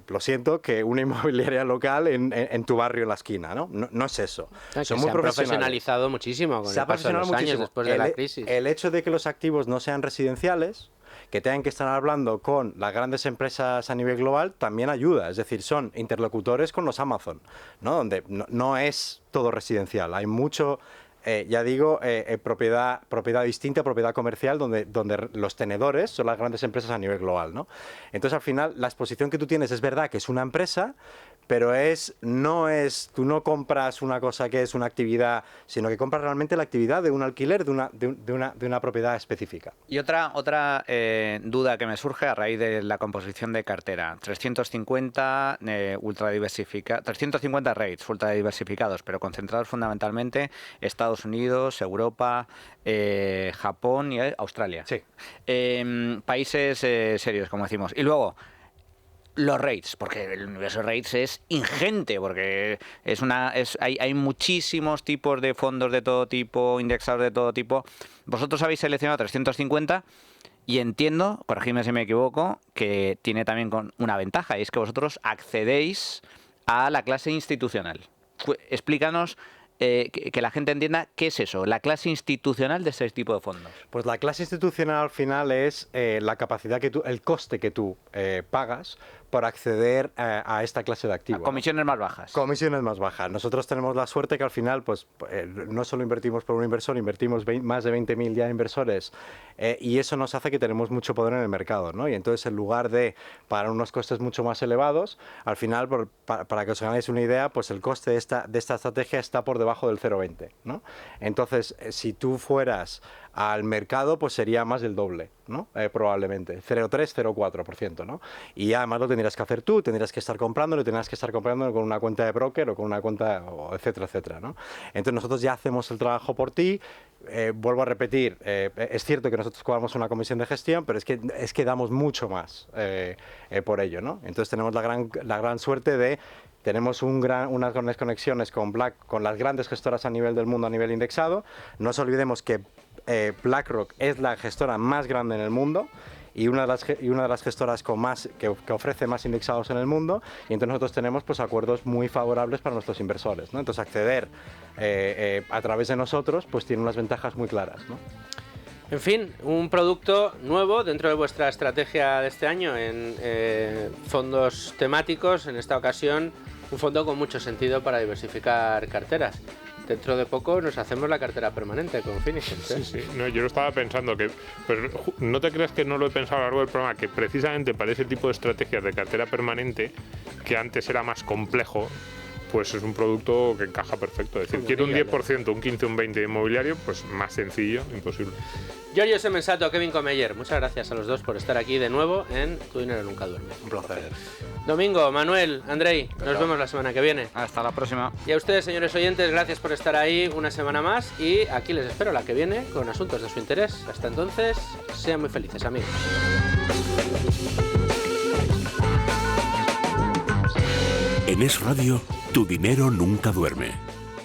lo siento, que una inmobiliaria local en tu barrio en la esquina, ¿no? No es eso. Son muy profesionalizado muchísimo con el paso de los años después de la crisis. El hecho de que los activos no sean residenciales, que tengan que estar hablando con las grandes empresas a nivel global, también ayuda. Es decir, son interlocutores con los Amazon, ¿no? Donde no es todo residencial. Hay mucho... ya digo, propiedad distinta, propiedad comercial, donde los tenedores son las grandes empresas a nivel global, ¿no? Entonces, al final, la exposición que tú tienes es verdad que es una empresa, pero tú no compras una cosa que es una actividad, sino que compras realmente la actividad de un alquiler de una propiedad específica. Y otra duda que me surge a raíz de la composición de cartera. 350 REITs ultra diversificados, pero concentrados fundamentalmente Estados Unidos, Europa, Japón y Australia. Sí. Países serios, como decimos. Y luego, los REITs, porque el universo de REITs es ingente, porque hay muchísimos tipos de fondos de todo tipo, indexados de todo tipo. Vosotros habéis seleccionado 350 y entiendo, corregidme si me equivoco, que tiene también una ventaja, y es que vosotros accedéis a la clase institucional. Explícanos... que la gente entienda qué es eso, la clase institucional de ese tipo de fondos. Pues la clase institucional al final es la capacidad el coste que tú pagas por acceder a esta clase de activos. Comisiones más bajas. Comisiones más bajas. Nosotros tenemos la suerte que al final, pues no solo invertimos por un inversor, invertimos más de 20.000 ya inversores y eso nos hace que tenemos mucho poder en el mercado, ¿no? Y entonces, en lugar de pagar unos costes mucho más elevados, al final, para que os hagáis una idea, pues el coste de esta estrategia está por debajo del 0,20, ¿no? Entonces, si tú fueras al mercado, pues sería más del doble, ¿no? Probablemente, 0,3, 0,4%, ¿no? Y además lo tendrías que hacer tú, tendrías que estar comprándolo, tendrías que estar comprándolo con una cuenta de broker o con una cuenta, etcétera, etcétera, ¿no? Entonces nosotros ya hacemos el trabajo por ti. Vuelvo a repetir, es cierto que nosotros cobramos una comisión de gestión, pero es que damos mucho más por ello, ¿no? Entonces tenemos la gran suerte de... Tenemos unas grandes conexiones con las grandes gestoras a nivel del mundo, a nivel indexado. No nos olvidemos que BlackRock es la gestora más grande en el mundo y una de las gestoras que ofrece más indexados en el mundo, y entonces nosotros tenemos pues acuerdos muy favorables para nuestros inversores, ¿no? Entonces acceder a través de nosotros pues tiene unas ventajas muy claras, ¿no? En fin, un producto nuevo dentro de vuestra estrategia de este año en fondos temáticos, en esta ocasión un fondo con mucho sentido para diversificar carteras. Dentro de poco nos hacemos la cartera permanente con Finicent, ¿eh? Sí. No, yo lo estaba pensando, pero no te creas que no lo he pensado a lo largo del programa, que precisamente para ese tipo de estrategias de cartera permanente, que antes era más complejo, pues es un producto que encaja perfecto. Es decir, quiero un 10%, un 15, un 20% de inmobiliario, pues más sencillo, imposible. Giorgio Semensato, Kevin Comeller, muchas gracias a los dos por estar aquí de nuevo en Tu Dinero Nunca Duerme. Un placer. Domingo, Manuel, Andrei, nos vemos la semana que viene. Hasta la próxima. Y a ustedes, señores oyentes, gracias por estar ahí una semana más y aquí les espero la que viene con asuntos de su interés. Hasta entonces, sean muy felices, amigos. En Es Radio, Tu Dinero Nunca Duerme.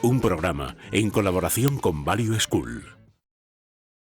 Un programa en colaboración con Value School.